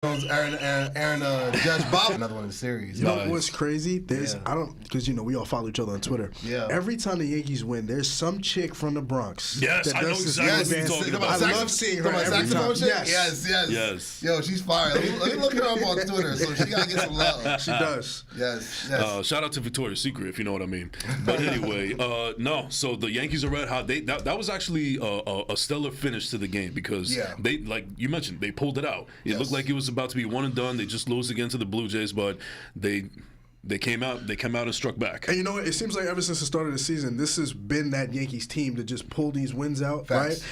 Aaron Judge Bob, another one in the series. You know what's crazy? Because we all follow each other on Twitter. Yeah. Every time the Yankees win, there's some chick from the Bronx. Yes, I know exactly what you're talking about. I love seeing her every time. Yes. Yo, she's fire. Let me look her up on Twitter. So she gotta get some love. She does. Yes. Shout out to Victoria's Secret, if you know what I mean. But anyway, no. So the Yankees are red hot. That was actually a stellar finish to the game because they, like you mentioned, they pulled it out. It looked like it was about to be one and done. They just lose again to the Blue Jays, but they came out and struck back. And you know what? It seems like ever since the start of the season, this has been that Yankees team to just pull these wins out, Facts.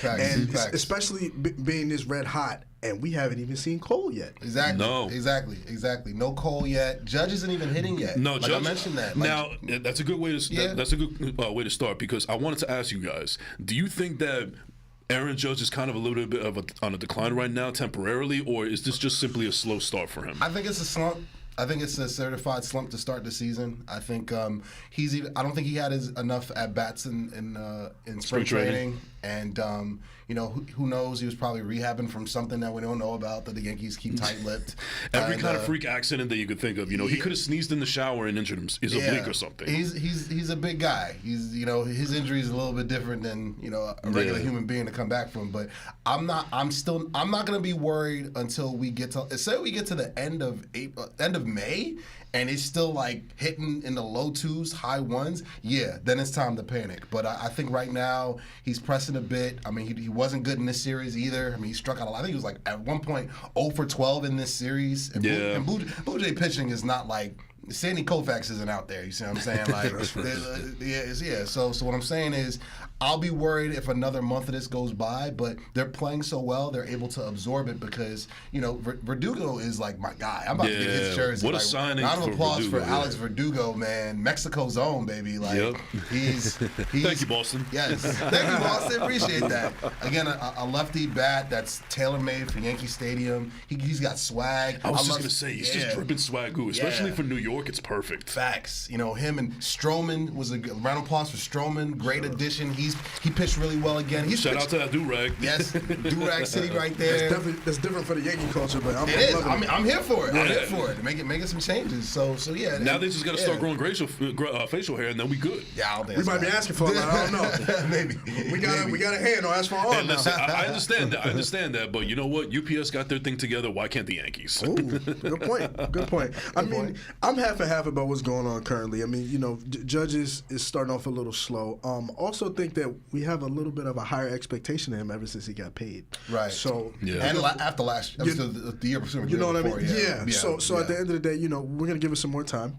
Especially being this red hot, and we haven't even seen Cole yet. Exactly. No. Exactly. No Cole yet. Judge isn't even hitting yet. No, Judge. I mentioned that. Now that's a good way to that's a good way to start because I wanted to ask you guys: do you think that Aaron Judge is kind of a little bit on a decline right now temporarily, or is this just simply a slow start for him? I think it's a slump. I think it's a certified slump to start the season. I think I don't think he had enough at bats in spring training, and who knows? He was probably rehabbing from something that we don't know about that the Yankees keep tight-lipped. Every kind of freak accident that you could think of. He could have sneezed in the shower and injured his oblique or something. He's a big guy. His injury is a little bit different than a regular human being to come back from. But I'm not going to be worried until we get to the end of May, and it's still like hitting in the low twos, high ones. Yeah, then it's time to panic. But I think right now he's pressing a bit. I mean, he wasn't good in this series either. I mean, he struck out a lot. I think he was like at one point 0 for 12 in this series. And Blue Jay pitching is not like Sandy Koufax isn't out there. You see what I'm saying? Like, So what I'm saying is, I'll be worried if another month of this goes by. But they're playing so well, they're able to absorb it because Verdugo is like my guy. I'm about to get his jersey. What a signing! Round of applause Verdugo, for Alex Verdugo, man. Mexico's own, baby. Like he's Thank you, Boston. Yes, thank you, Boston. Appreciate that. Again, a lefty bat that's tailor made for Yankee Stadium. He's got swag. I was just gonna say he's just dripping swagoo, especially for New York. It's perfect. Facts. Him and Stroman was a round of applause for Stroman. Great addition. He pitched really well again. Shout out to that do-rag. Yes, do-rag city right there. That's different for the Yankee culture, but I'm here for it. I'm here for it. Making some changes. So yeah. Now they just got to start growing facial hair, and then we good. Yeah, I don't think we might be asking for it. I don't know. Maybe we got a hand. Don't ask for an arm. Listen, I understand that. I understand that. But you know what? UPS got their thing together. Why can't the Yankees? Ooh, good point. I'm half and half about what's going on currently. I mean, Judge is starting off a little slow. Also think that we have a little bit of a higher expectation of him ever since he got paid. Right. So and after last the year before. You know what I mean? Yeah. So at the end of the day, we're gonna give it some more time.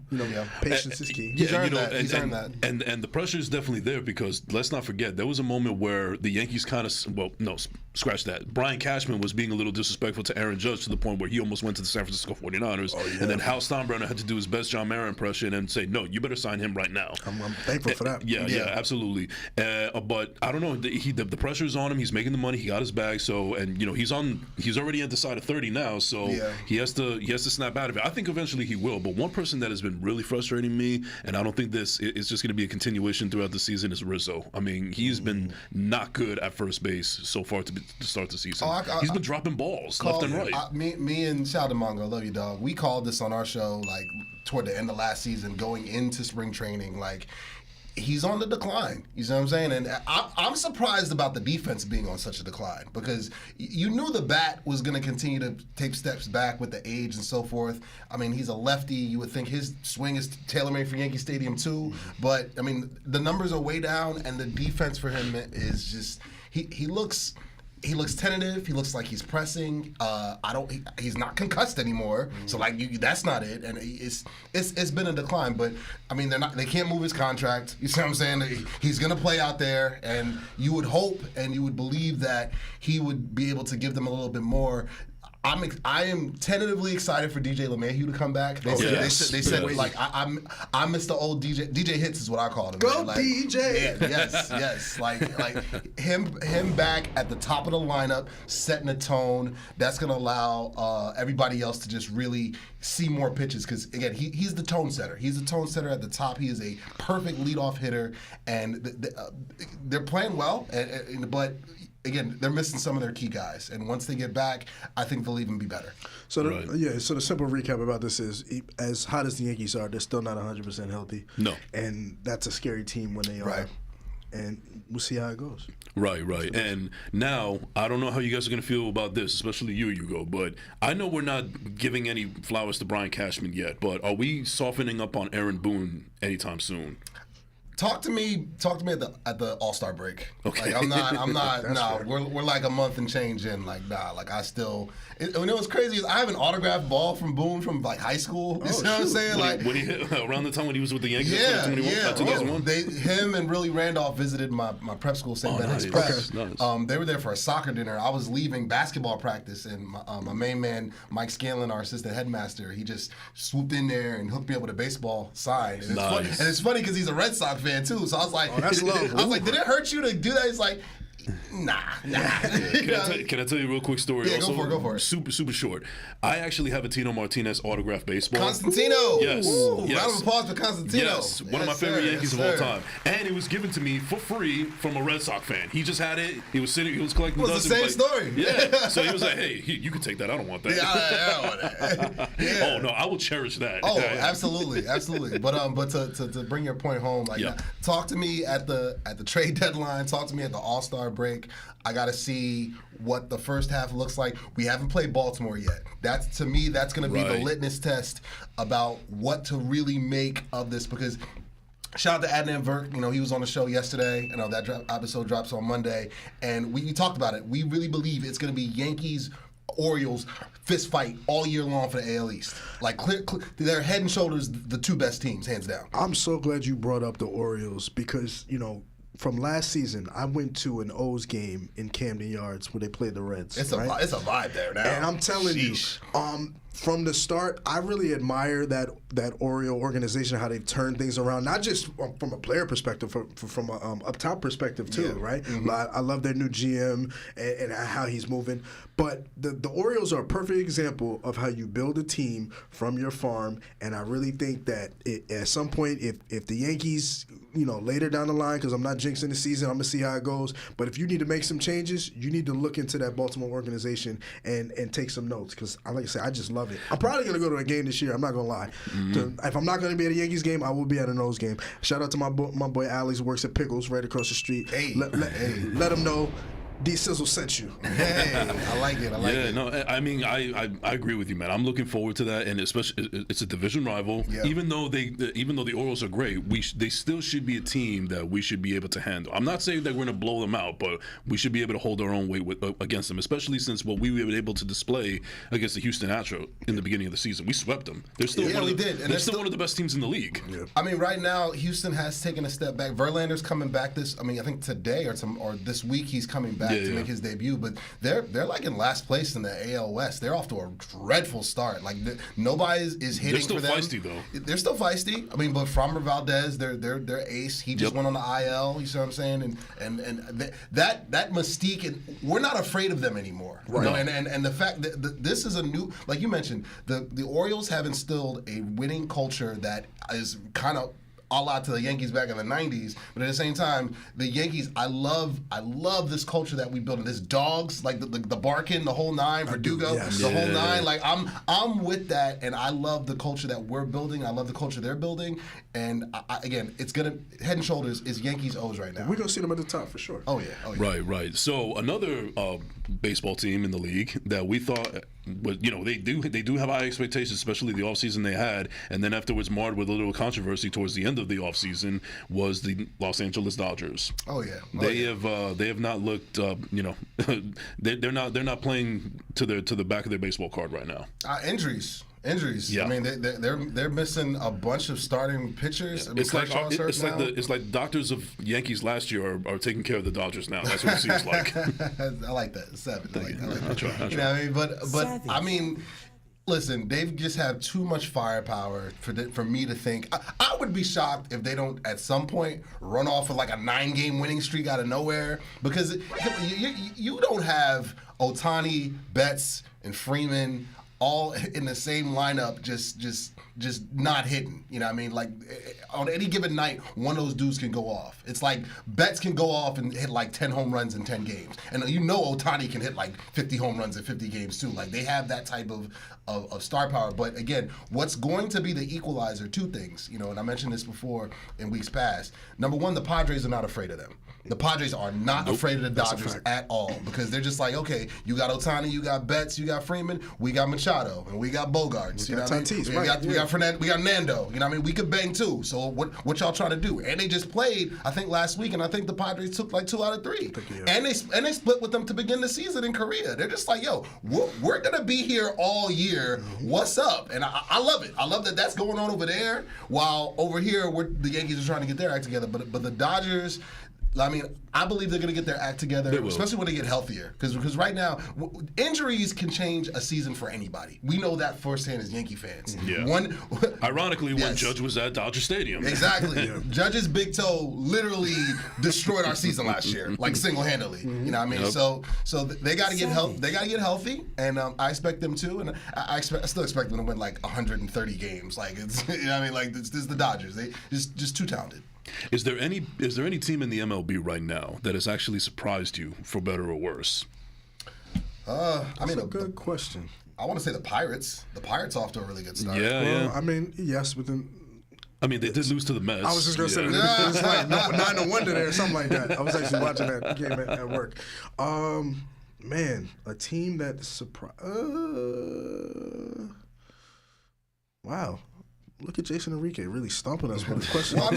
Patience is key. He's earned that. And the pressure is definitely there because let's not forget there was a moment where the Yankees scratch that. Brian Cashman was being a little disrespectful to Aaron Judge to the point where he almost went to the San Francisco 49ers. And then Hal Steinbrenner had to do his best John Mara impression and say, no, you better sign him right now. I'm thankful for that. Yeah, absolutely. But I don't know. The pressure's on him. He's making the money. He got his bag. So he's already at the side of 30 now. So he has to snap out of it. I think eventually he will. But one person that has been really frustrating me, and I don't think this is just going to be a continuation throughout the season, is Rizzo. I mean, he's been not good at first base so far to start the season. He's been dropping balls left and right. Me and Chowdamongo, I love you, dog. We called this on our show like toward the end of last season, going into spring training, like. He's on the decline. You know what I'm saying? And I'm surprised about the defense being on such a decline because you knew the bat was going to continue to take steps back with the age and so forth. I mean, he's a lefty. You would think his swing is tailor-made for Yankee Stadium too. But, I mean, the numbers are way down, and the defense for him is just he looks tentative. He looks like he's pressing. He's not concussed anymore. So that's not it. And it's been a decline. But I mean, they can't move his contract. You see what I'm saying? He's gonna play out there, and you would hope and you would believe that he would be able to give them a little bit more. I am tentatively excited for DJ LeMahieu to come back. They said like I miss the old DJ hits is what I call him. Go like, DJ. Yeah, yes. Like him back at the top of the lineup, setting a tone. That's gonna allow everybody else to just really see more pitches because again he's the tone setter. He's the tone setter at the top. He is a perfect leadoff hitter, and they're playing well. But again, they're missing some of their key guys, and once they get back, I think they'll even be better. So so the simple recap about this is, as hot as the Yankees are, they're still not 100% healthy. No, and that's a scary team when they are. And we'll see how it goes. Right. And now, I don't know how you guys are going to feel about this, especially you, Ugo, but I know we're not giving any flowers to Brian Cashman yet, but are we softening up on Aaron Boone anytime soon? Talk to me at the All-Star break. Okay. Like, I'm not. No, we're like a month and change in. Like, nah. Like, I still. What's crazy is I have an autographed ball from Boone from like high school. You know what I'm saying? When he hit, around the time when he was with the Yankees, yeah. 2001. Him and Willie Randolph visited my prep school, St. Benedict's Prep. Nice. They were there for a soccer dinner. I was leaving basketball practice, and my main man Mike Scanlon, our assistant headmaster, he just swooped in there and hooked me up with a baseball sign. And it's funny because he's a Red Sox fan too. So I was like, that's love. I was like, did it hurt you to do that? He's like, nah. Can I tell you a real quick story? Yeah, also, go for it. Super short. I actually have a Tino Martinez autographed baseball. Constantino. Yes. Round of applause for Constantino. Yes, one of my favorite Yankees of all time. And it was given to me for free from a Red Sox fan. He just had it. He was collecting dozens. It was the same story. Yeah. So he was like, hey, you can take that. I don't want that. Yeah, I don't want that. Yeah. Oh, no, I will cherish that. Oh, absolutely. But to bring your point home, like, talk to me at the trade deadline. Talk to me at the All-Star break. I got to see what the first half looks like. We haven't played Baltimore yet. That's going to be the litmus test about what to really make of this, because shout out to Adnan Virk. You know, he was on the show yesterday. You know, that episode drops on Monday, and we talked about it. We really believe it's going to be Yankees Orioles fist fight all year long for the AL East. Like, they're head and shoulders the two best teams, hands down. I'm so glad you brought up the Orioles because, you know, from last season, I went to an O's game in Camden Yards where they played the Reds. It's a vibe there now. And I'm telling you, from the start, I really admire that Oriole organization, how they've turned things around, not just from a player perspective, from a up top perspective too, right? Mm-hmm. I love their new GM and how he's moving. But the Orioles are a perfect example of how you build a team from your farm, and I really think that at some point, if the Yankees, you know, later down the line, because I'm not jinxing the season, I'm going to see how it goes. But if you need to make some changes, you need to look into that Baltimore organization and take some notes. Because, like I said, I just love it. I'm probably going to go to a game this year. I'm not going to lie. Mm-hmm. If I'm not going to be at a Yankees game, I will be at a Nose game. Shout out to my boy Alex, who works at Pickles right across the street. Hey. Let him know D-Sizzle sent you. Hey, I like it. Yeah, no, I mean, I agree with you, man. I'm looking forward to that, and especially it's a division rival. Yeah. Even though the Orioles are great, they still should be a team that we should be able to handle. I'm not saying that we're going to blow them out, but we should be able to hold our own weight against them, especially since what we were able to display against the Houston Astros in the beginning of the season. We swept them. They're still they're still one of the best teams in the league. Yeah. I mean, right now Houston has taken a step back. Verlander's coming back I think today or this week he's coming back to make his debut, but they're like in last place in the AL West. They're off to a dreadful start. Like nobody is hitting for them. They're still feisty though. They're still feisty. I mean, but Framber Valdez, their ace. He just went on the IL. You see what I'm saying? And that mystique, and we're not afraid of them anymore. Right. You know? And the fact that this is a new, like you mentioned, the Orioles have instilled a winning culture that is kind of a lot to the Yankees back in the 90s, but at the same time, the Yankees, I love this culture that we built. And this dogs, like the barking, the whole nine, Verdugo, the whole nine. Like I'm with that, and I love the culture that we're building. I love the culture they're building, and again, it's gonna head and shoulders is Yankees O's right now. We're gonna see them at the top for sure. Oh yeah. Right. So another baseball team in the league that we thought was, you know, they do have high expectations, especially the offseason they had, and then afterwards marred with a little controversy towards the end of the offseason, was the Los Angeles Dodgers. Oh yeah. They have not looked you know they're not playing to the back of their baseball card right now. Injuries. Yeah. I mean, they're missing a bunch of starting pitchers. Yeah. It's like doctors of Yankees last year are taking care of the Dodgers now. That's what it seems like. I like that. Seven. I try. You know what I mean? But I mean, listen, they've just have too much firepower for me to think. I would be shocked if they don't at some point run off with like a 9-game winning streak out of nowhere, because you don't have Ohtani, Betts, and Freeman all in the same lineup, just not hitting. You know what I mean? Like on any given night, one of those dudes can go off. It's like Betts can go off and hit like 10 home runs in 10 games. And you know Ohtani can hit like 50 home runs in 50 games too. Like they have that type of star power. But again, what's going to be the equalizer, two things, you know, and I mentioned this before in weeks past. Number one, the Padres are not afraid of them. The Padres are not afraid of the Dodgers at all because they're just like, okay, you got Ohtani, you got Betts, you got Freeman, we got Machado, and we got Bogarts. We got Tatis, we got Fernando, we got Nando. You know what I mean? We could bang too. So what y'all trying to do? And they just played, I think, last week, and I think the Padres took like 2 out of 3. And they split with them to begin the season in Korea. They're just like, yo, we're gonna be here all year. What's up? And I love it. I love that that's going on over there, while over here the Yankees are trying to get their act together. But the Dodgers, I mean, I believe they're going to get their act together, especially when they get healthier. Because right now, injuries can change a season for anybody. We know that firsthand as Yankee fans. Yeah. Ironically, when Judge was at Dodger Stadium. Exactly. Judge's big toe literally destroyed our season last year, like single-handedly. You know what I mean? Yep. So they got to get healthy. They got to get healthy, and I expect them to. And I still expect them to win like 130 games. Like it's, you know what I mean? Like this is the Dodgers. They just too talented. Is there any team in the MLB right now that has actually surprised you, for better or worse? That's a good question. I want to say the Pirates. The Pirates off to a really good start. Yeah. I mean, yes, but then. I mean, they did lose to the Mets. I was just gonna say it's like 9-1 today or something like that. I was actually watching that game at work. Man, a team that surprised. Wow. Look at Jason and Ugo really stumping us with a question. Well,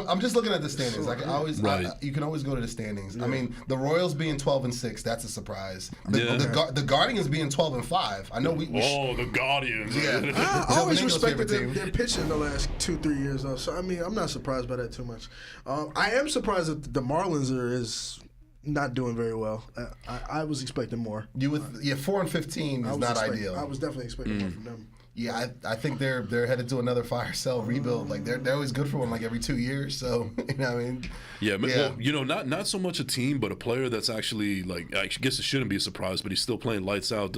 I'm just looking at the standings. You can always go to the standings. Yeah. I mean, the Royals being 12-6, that's a surprise. The Guardians being 12-5. I know the Guardians. Yeah. I always respected their pitching the last 2-3 years though. So I mean, I'm not surprised by that too much. I am surprised that the Marlins is not doing very well. I was expecting more. 4-15 is not ideal. I was definitely expecting more from them. Yeah, I think they're headed to another fire sale rebuild. Like they're always good for one like every 2 years. So you know what I mean. Yeah, well, you know, not so much a team, but a player that's actually like, I guess it shouldn't be a surprise, but he's still playing lights out.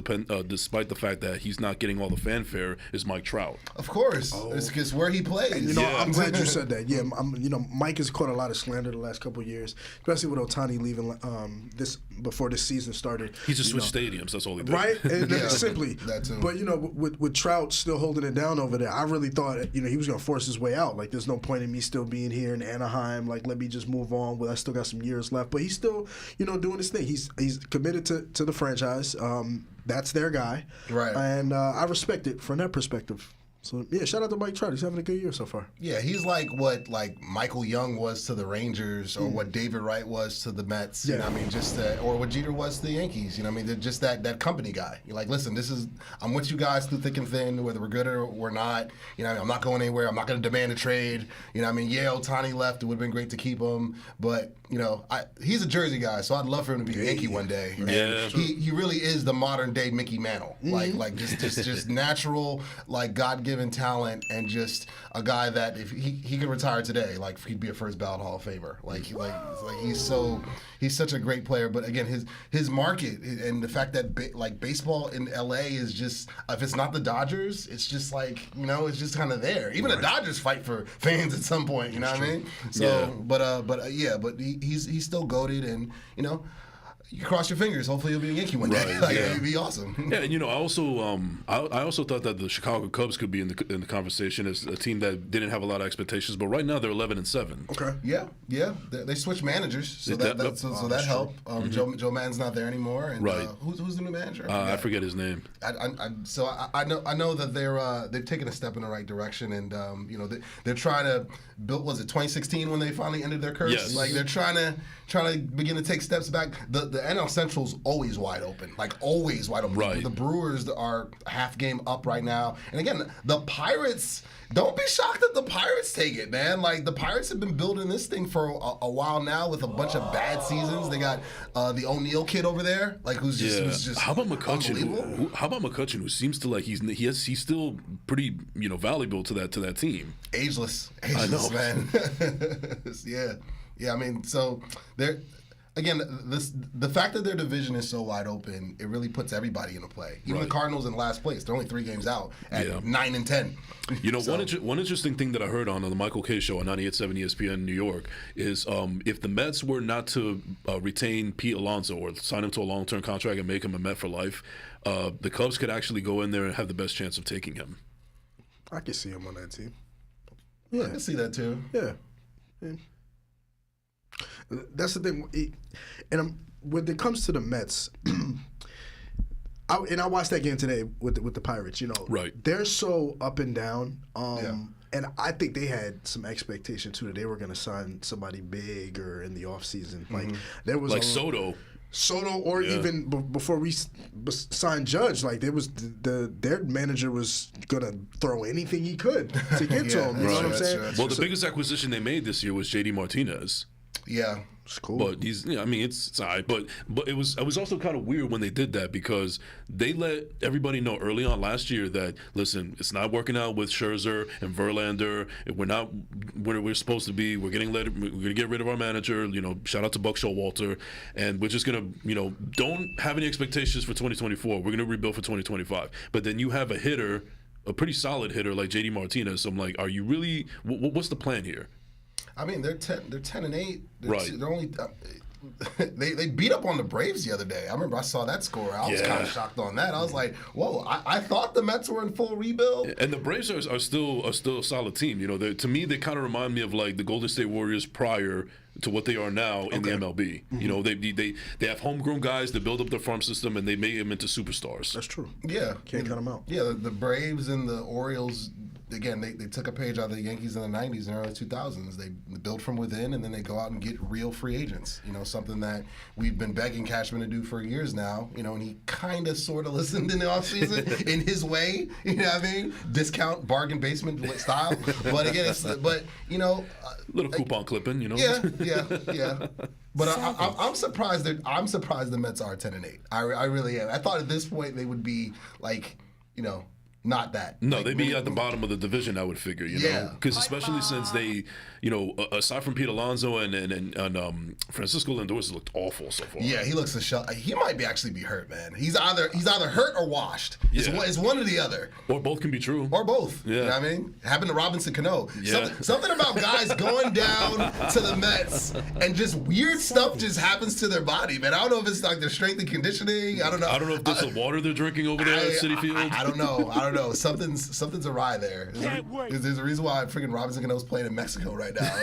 Despite the fact that he's not getting all the fanfare, is Mike Trout. Of course, it's where he plays. And, you know, I'm glad you said that. Yeah, Mike has caught a lot of slander the last couple of years, especially with Ohtani leaving before this season started. He just switched stadiums. That's all he did. Right, and simply. That too. But you know, with Trout still holding it down over there, I really thought he was going to force his way out. Like, there's no point in me still being here in Anaheim. Like, let me just move on. Well, I still got some years left, but he's still doing his thing. He's committed to the franchise. That's their guy, right? And I respect it from that perspective. So, yeah, shout out to Mike Trout. He's having a good year so far. Yeah, he's like what Michael Young was to the Rangers, or what David Wright was to the Mets. Yeah. You know what I mean? Just or what Jeter was to the Yankees. You know what I mean? They're just that company guy. You're like, listen, I'm with you guys through thick and thin, whether we're good or we're not. You know what I mean? I'm not going anywhere. I'm not going to demand a trade. You know what I mean? Yeah, Ohtani left. It would have been great to keep him. But, you know, he's a Jersey guy, so I'd love for him to be a Yankee one day. Yeah. He really is the modern day Mickey Mantle. Like just natural, like God-given talent. And just a guy that if he could retire today, like he'd be a first ballot Hall of Famer. He's such a great player. But again, his market and the fact that baseball in LA is just, if it's not the Dodgers, it's just like, it's just kind of there. Even the Dodgers fight for fans at some point. You know what I mean? So, yeah. But he's still goated, and you cross your fingers. Hopefully, he'll be a Yankee one day. It'd be awesome. Yeah, and I also thought that the Chicago Cubs could be in the conversation as a team that didn't have a lot of expectations, but right now they're 11-7. Okay. Yeah. They switched managers, so that helped. Joe Madden's not there anymore. And, right. Who's the new manager? I forget his name. I know that they've taken a step in the right direction, and they're trying to build. Was it 2016 when they finally ended their curse? Yes. Like they're trying to begin to take steps back. The NL Central's always wide open, always wide open. Right. The Brewers are half game up right now, and again, the Pirates. Don't be shocked that the Pirates take it, man. Like the Pirates have been building this thing for a while now with a bunch of bad seasons. They got the O'Neal kid over there, who's just How about McCutchen? How about McCutchen, who seems to he's still pretty valuable to that team. Ageless, I know, man. Yeah. I mean, so they're. again, the fact that their division is so wide open, it really puts everybody into play. Even the Cardinals in last place, they're only 3 games out at 9-10. You know, one interesting thing that I heard on the Michael Kay show on 98.7 ESPN New York is if the Mets were not to retain Pete Alonso or sign him to a long-term contract and make him a Met for life, the Cubs could actually go in there and have the best chance of taking him. I can see him on that team. Yeah, I can see that too. Yeah. That's the thing. When it comes to the Mets, I watched that game today with the Pirates. You know, they're so up and down. And I think they had some expectation too that they were going to sign somebody big or in the offseason. Like there was Soto, or even before we signed Judge, like there was their manager was gonna throw anything he could to get to him. You know what I'm saying? Well, the biggest acquisition they made this year was JD Martinez. Yeah. It's cool. But I mean, it's all right. But it was also kind of weird when they did that because they let everybody know early on last year that, listen, it's not working out with Scherzer and Verlander. We're not where we're supposed to be. We're gonna get rid of our manager. You know, shout out to Buck Showalter, and we're just gonna, don't have any expectations for 2024. We're gonna rebuild for 2025. But then you have a hitter, a pretty solid hitter like JD Martinez. So I'm like, are you really? What's the plan here? I mean, they're 10-8. They're only they beat up on the Braves the other day. I remember I saw that score. I was kind of shocked on that. I was like, whoa! I thought the Mets were in full rebuild. And the Braves are still a solid team. You know, to me, they kind of remind me of like the Golden State Warriors prior to what they are now in the MLB. You know, they have homegrown guys that build up their farm system and they make them into superstars. That's true. Yeah, can't cut them out. Yeah, the Braves and the Orioles. Again, they took a page out of the Yankees in the 90s and early 2000s. They build from within, and then they go out and get real free agents. You know, something that we've been begging Cashman to do for years now. You know, and he kind of sort of listened in the offseason in his way. You know what I mean? Discount, bargain basement style. But again, little coupon clipping. You know. Yeah. But I'm surprised the Mets are 10-8. I really am. I thought at this point they would be like, not that. No, they'd be at the bottom of the division, I would figure, you know? Because especially since they, aside from Pete Alonso and Francisco Lindor has looked awful so far. Yeah, he looks he might actually be hurt, man. He's either hurt or washed. It's one or the other. Or both can be true. Or both. Yeah. You know what I mean? Happened to Robinson Cano. Yeah. Something about guys going down to the Mets and just weird stuff just happens to their body, man. I don't know if it's like their strength and conditioning. I don't know. I don't know if it's the water they're drinking over there at Citi Field. I don't know. Something's awry there. There's a reason why freaking Robinson Cano's playing in Mexico right now.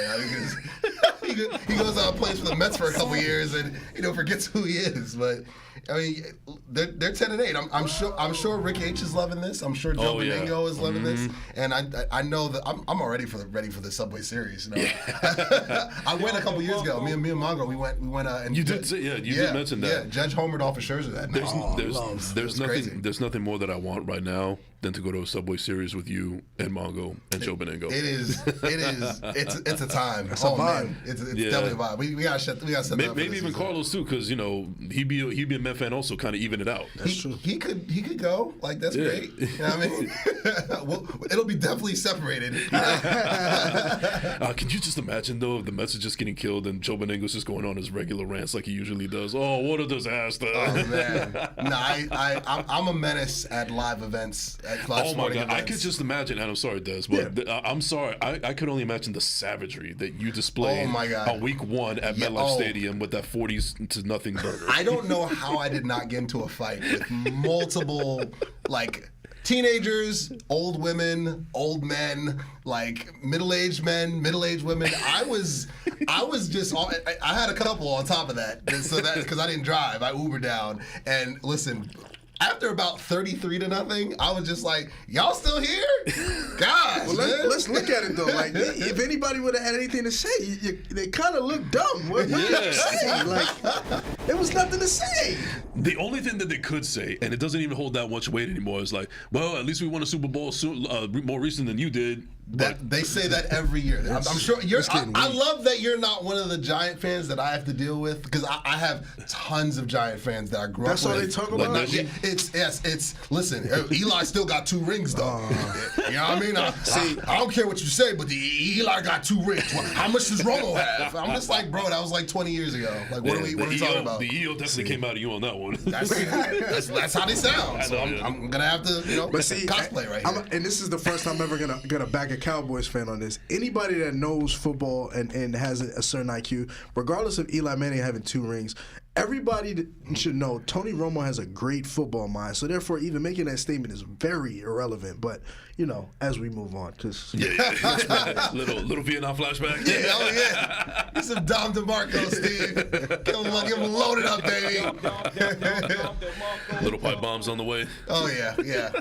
He goes out and plays for the Mets for a couple years and forgets who he is. But I mean, they're 10-8. I'm sure Rick H is loving this. I'm sure Joe Beningo is loving this. And I know that I'm already ready for the Subway Series. I went a couple years ago. Me and Mongo, we went. And you did mention that. Yeah, Judge homered off of Scherzer that night. There's nothing more that I want right now than to go to a Subway Series with you and Mongo and Joe Beningo. It is. It's a time. It's a vibe. Man. It's definitely a vibe. We gotta set that up. Maybe even Carlos too, because he'd be a Met fan also, kind of even it out. That's true. He could go. Like that's great. You know what I mean? Well, it'll be definitely separated. Can you just imagine though if the Mets are just getting killed and Joe Beningo's just going on his regular rants like he usually does? Oh, what a disaster! Oh man, no, I'm a menace at live events. Oh my God, I could just imagine, and I'm sorry, Des, but I'm sorry, I could only imagine the savagery that you displayed on week 1 at MetLife Stadium with that 40-0 burger. I don't know how I did not get into a fight with multiple, teenagers, old women, old men, middle-aged men, middle-aged women. I was just, I had a couple on top of that, so that because I didn't drive, I Ubered down, and listen. After about 33-0, I was just like, y'all still here? Gosh. Well, let's look at it, though. If anybody would have had anything to say, they kind of look dumb. What could you say? There was nothing to say. The only thing that they could say, and it doesn't even hold that much weight anymore, is well, at least we won a Super Bowl more recent than you did. They say that every year. I'm sure you're. I love that you're not one of the Giant fans that I have to deal with because I have tons of Giant fans that I grew up with. That's all they talk about. It's listen. Eli still got 2 rings though. You know what I mean? I don't care what you say, but Eli got 2 rings. Well, how much does Romo have? I'm just like, bro, that was like 20 years ago. Like, what are we talking about? The EO definitely came out of you on that one. That's how they sound. So I'm gonna have to cosplay right here. And this is the first time I'm ever gonna back a Cowboys fan on this. Anybody that knows football and has a certain IQ, regardless of Eli Manning having 2 rings, everybody should know Tony Romo has a great football mind. So therefore, even making that statement is very irrelevant. But as we move on, because little Vietnam flashback. Yeah. Get some Dom DeMarco, Steve. Give him loaded up, baby. Little pipe bombs on the way. Oh yeah.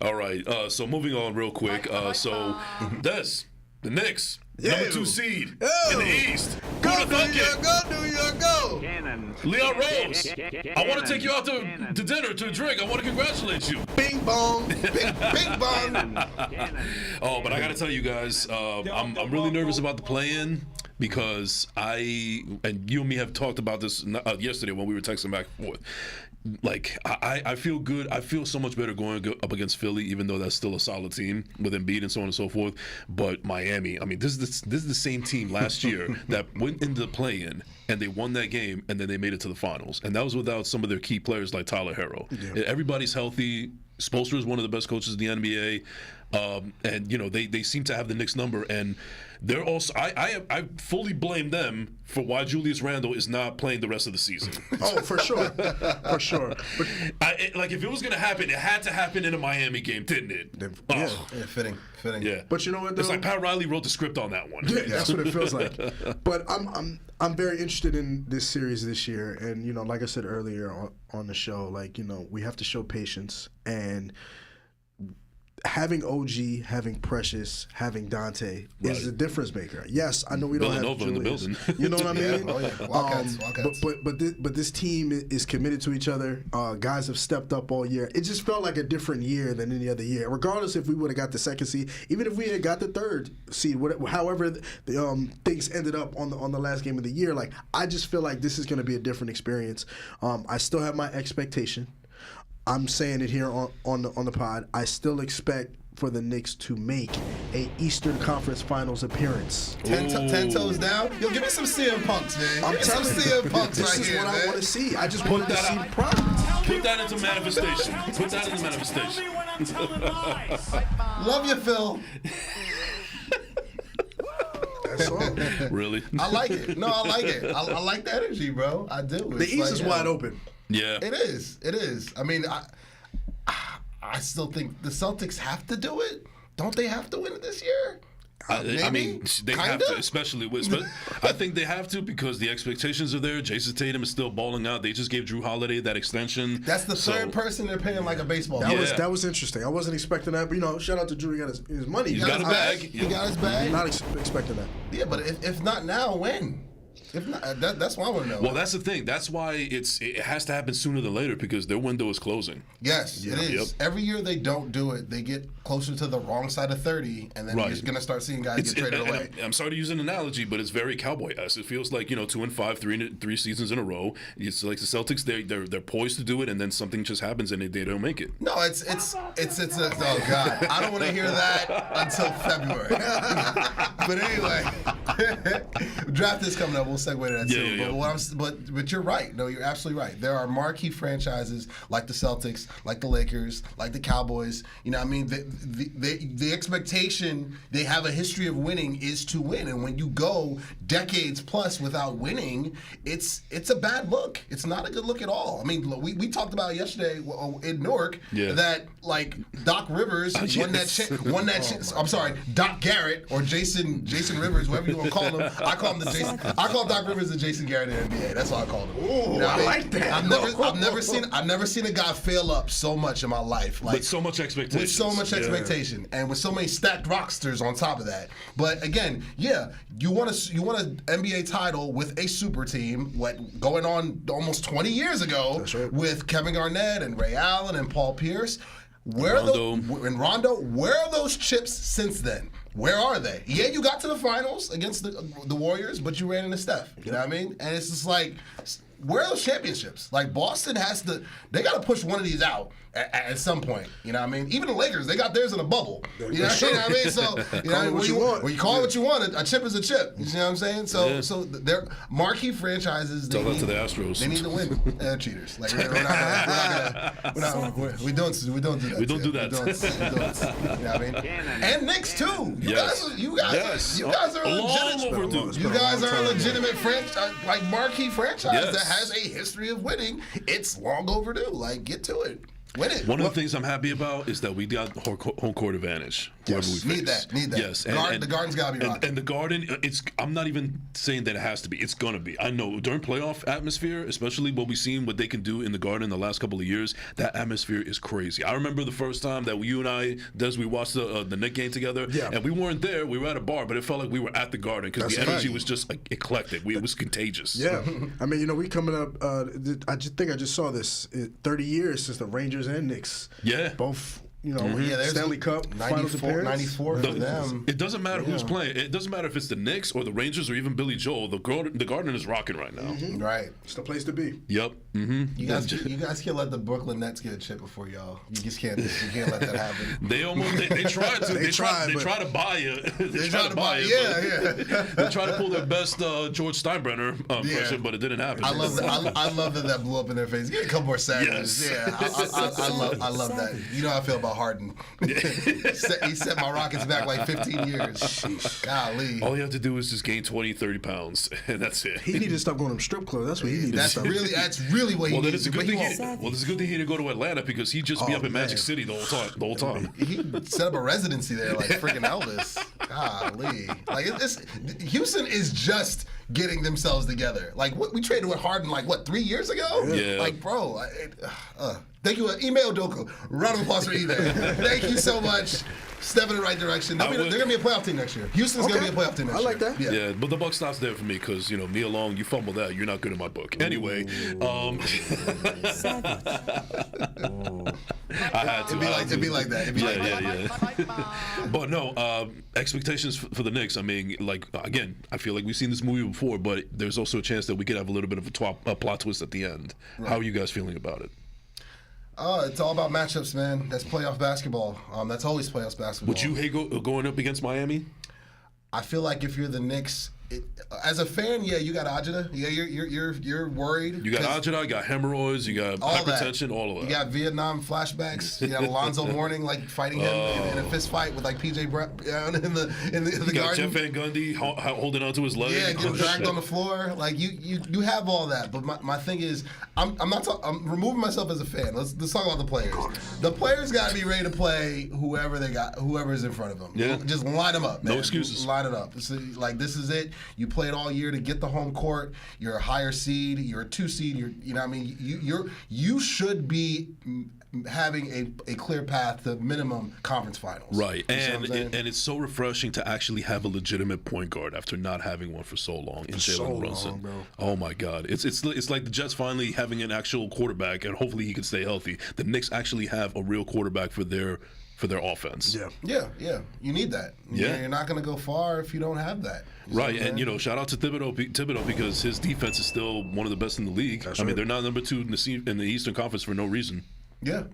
All right. So moving on real quick. So Des, the Knicks. Number 2 seed in the East. Go New York, go! Leon Rose, I want to take you out to dinner, to a drink. I want to congratulate you. Bing bong. Bing bong. Oh, but I got to tell you guys, I'm really nervous about the play-in because and you and me have talked about this yesterday when we were texting back and forth. Like, I feel good. I feel so much better going up against Philly, even though that's still a solid team with Embiid and so on and so forth. But Miami, I mean, this is the same team last year that went into the play-in and they won that game and then they made it to the finals. And that was without some of their key players like Tyler Herro. Yeah. Everybody's healthy. Spoelstra is one of the best coaches in the NBA. And they seem to have the Knicks number, and they're also. I fully blame them for why Julius Randle is not playing the rest of the season. Oh, for sure. But if it was going to happen, it had to happen in a Miami game, didn't it? Yeah, fitting. Yeah, but you know what? Though? It's like Pat Riley wrote the script on that one. Yeah, that's what it feels like. But I'm very interested in this series this year, and like I said earlier on the show, we have to show patience and. Having OG, having Precious, having Dante is a difference maker. Yes, I know we don't have Julius. In the building. You know what I mean? Wildcats. But this team is committed to each other. Guys have stepped up all year. It just felt like a different year than any other year. Regardless if we would have got the 2nd seed, even if we had got the 3rd seed, however things ended up on the last game of the year, I just feel like this is going to be a different experience. I still have my expectation. I'm saying it here on the pod. I still expect for the Knicks to make a Eastern Conference Finals appearance. 10 toes down. Yo, give me some CM Punks, man. I'm telling you, CM Punks this is what I want to see. I just want to see progress. Put that into manifestation. Put that into manifestation. Love you, Phil. That's all. Really? I like it. No, I like it. I like the energy, bro. I do. The East is wide open. Yeah, it is. I mean, I still think the Celtics have to do it. Don't they have to win it this year? I mean, they have to, especially with. I think they have to because the expectations are there. Jason Tatum is still balling out. They just gave Drew Holiday that extension. That's the third person they're paying like a baseball. That was interesting. I wasn't expecting that. But shout out to Drew. He got his money. He got a bag. He got his bag. Not expecting that. Yeah, but if not now, when? If not, that's what I want to know. Well, that's the thing. That's why it has to happen sooner than later because their window is closing. Yes, it is. Yep. Every year they don't do it, they get closer to the wrong side of 30, and then you're just going to start seeing guys get traded away. I'm sorry to use an analogy, but it's very Cowboy-esque. It feels like 2-5, three seasons in a row. It's like the Celtics. They're poised to do it, and then something just happens and they don't make it. No, it's oh God, I don't want to hear that until February. But anyway, draft is coming up. We'll segue to that too. Yeah. But you're right. No, you're absolutely right. There are marquee franchises like the Celtics, like the Lakers, like the Cowboys. I mean, the expectation, they have a history of winning is to win. And when you go decades plus without winning, it's a bad look. It's not a good look at all. I mean, we talked about yesterday in Newark that Doc Rivers won that. I'm sorry, Doc Garrett or Jason Rivers, whatever you want to call him. I call Doc Rivers and Jason Garrett in the NBA. That's what I call him. Ooh, I like that. I've never seen a guy fail up so much in my life. With so much expectation. With so much expectation, and with so many stacked rocksters on top of that. But again, you want an NBA title with a super team. Going on almost 20 years ago with Kevin Garnett and Ray Allen and Paul Pierce. Rondo, where are those chips since then? Where are they? Yeah, you got to the finals against the Warriors, but you ran into Steph. You know what I mean? And it's just like, where are those championships? Like, Boston they got to push one of these out at some point. You know what I mean? Even the Lakers, they got theirs in a bubble. You know what I mean? So, you know, when you call it what you want, a chip is a chip. You know what I'm saying? So they're marquee franchises. Tell that to the Astros. They need to win. They're cheaters. Like, we don't do that. We don't do that. You know what I mean? And Knicks too. You guys are legitimate. You guys are a legitimate franchise, like marquee franchise that has a history of winning. It's long overdue. Like, get to it. Win it. One of the things I'm happy about is that we got home court advantage. Yes. Need that. Yes. The Garden's got to be rocking. And the Garden, I'm not even saying that it has to be. It's going to be. I know during playoff atmosphere, especially what we've seen, what they can do in the Garden in the last couple of years, that atmosphere is crazy. I remember the first time that you and I, Des, we watched the Knicks game together, and we weren't there. We were at a bar, but it felt like we were at the Garden because the energy was just eclectic. It was contagious. Yeah. I mean, we coming up, I just saw this, 30 years since the Rangers and Knicks. Yeah. Both, Stanley Cup, finals appearance. 94 for them. It doesn't matter who's playing. It doesn't matter if it's the Knicks or the Rangers or even Billy Joel. The Garden is rocking right now. Mm-hmm. Right. It's the place to be. Yep. Mm-hmm. You guys can't let the Brooklyn Nets get a chip before y'all. You just can't. You can't let that happen. They tried to. They try to buy you. They try to buy you. Yeah. They try to pull their best George Steinbrenner impression, but it didn't happen. I love that blew up in their face. Get a couple more sandwiches. Yes. Yeah. I love that. You know how I feel about Harden. He set my Rockets back like 15 years. Sheesh. Golly. All you have to do is just gain 20, 30 pounds, and that's it. He needed to stop going to the strip club. That's what he needed. That's really what he needed. It's a good thing. It's a good thing he didn't go to Atlanta because he'd just be up in Magic City the whole time. He set up a residency there like freaking Elvis. Golly. Like Houston is just getting themselves together. Like we traded with Harden 3 years ago? Yeah. Like, bro, thank you. Email Doku. Round of applause for email. Thank you so much. Step in the right direction. They're going to be a playoff team next year. Houston's going to be a playoff team next year. I like that. Yeah, but the buck stops there for me because, me alone, you fumble that, you're not good in my book. Anyway. I had to. It'd be like that. Yeah. But no, expectations for the Knicks, I mean, again, I feel like we've seen this movie before, but there's also a chance that we could have a little bit of a plot twist at the end. Right. How are you guys feeling about it? It's all about matchups, man. That's playoff basketball. That's always playoff basketball. Would you hate going up against Miami? I feel like if you're the Knicks, as a fan, you got agita. Yeah, you're worried. You got agita, you got hemorrhoids, you got hypertension, all of that. You got Vietnam flashbacks. You got Alonzo Mourning fighting him in a fist fight with PJ Brown in the you got garden. Jeff Van Gundy holding onto his leg. Yeah, getting dragged on the floor. Like you have all that. But my thing is, I'm removing myself as a fan. Let's talk about the players. The players got to be ready to play whoever's in front of them. Yeah. Just line them up, man. No excuses. Line it up. This is it. You played all year to get the home court. You're a higher seed. You're a 2 seed. You should be having a clear path to minimum conference finals. Right, and it's so refreshing to actually have a legitimate point guard after not having one for so long in Jalen Brunson. Oh my God, it's like the Jets finally having an actual quarterback, and hopefully he can stay healthy. The Knicks actually have a real quarterback for their offense. Yeah. You need that. Yeah. You're not going to go far if you don't have that. Right, and shout out to Thibodeau because his defense is still one of the best in the league. I mean, they're not number 2 in the Eastern Conference for no reason. Yeah.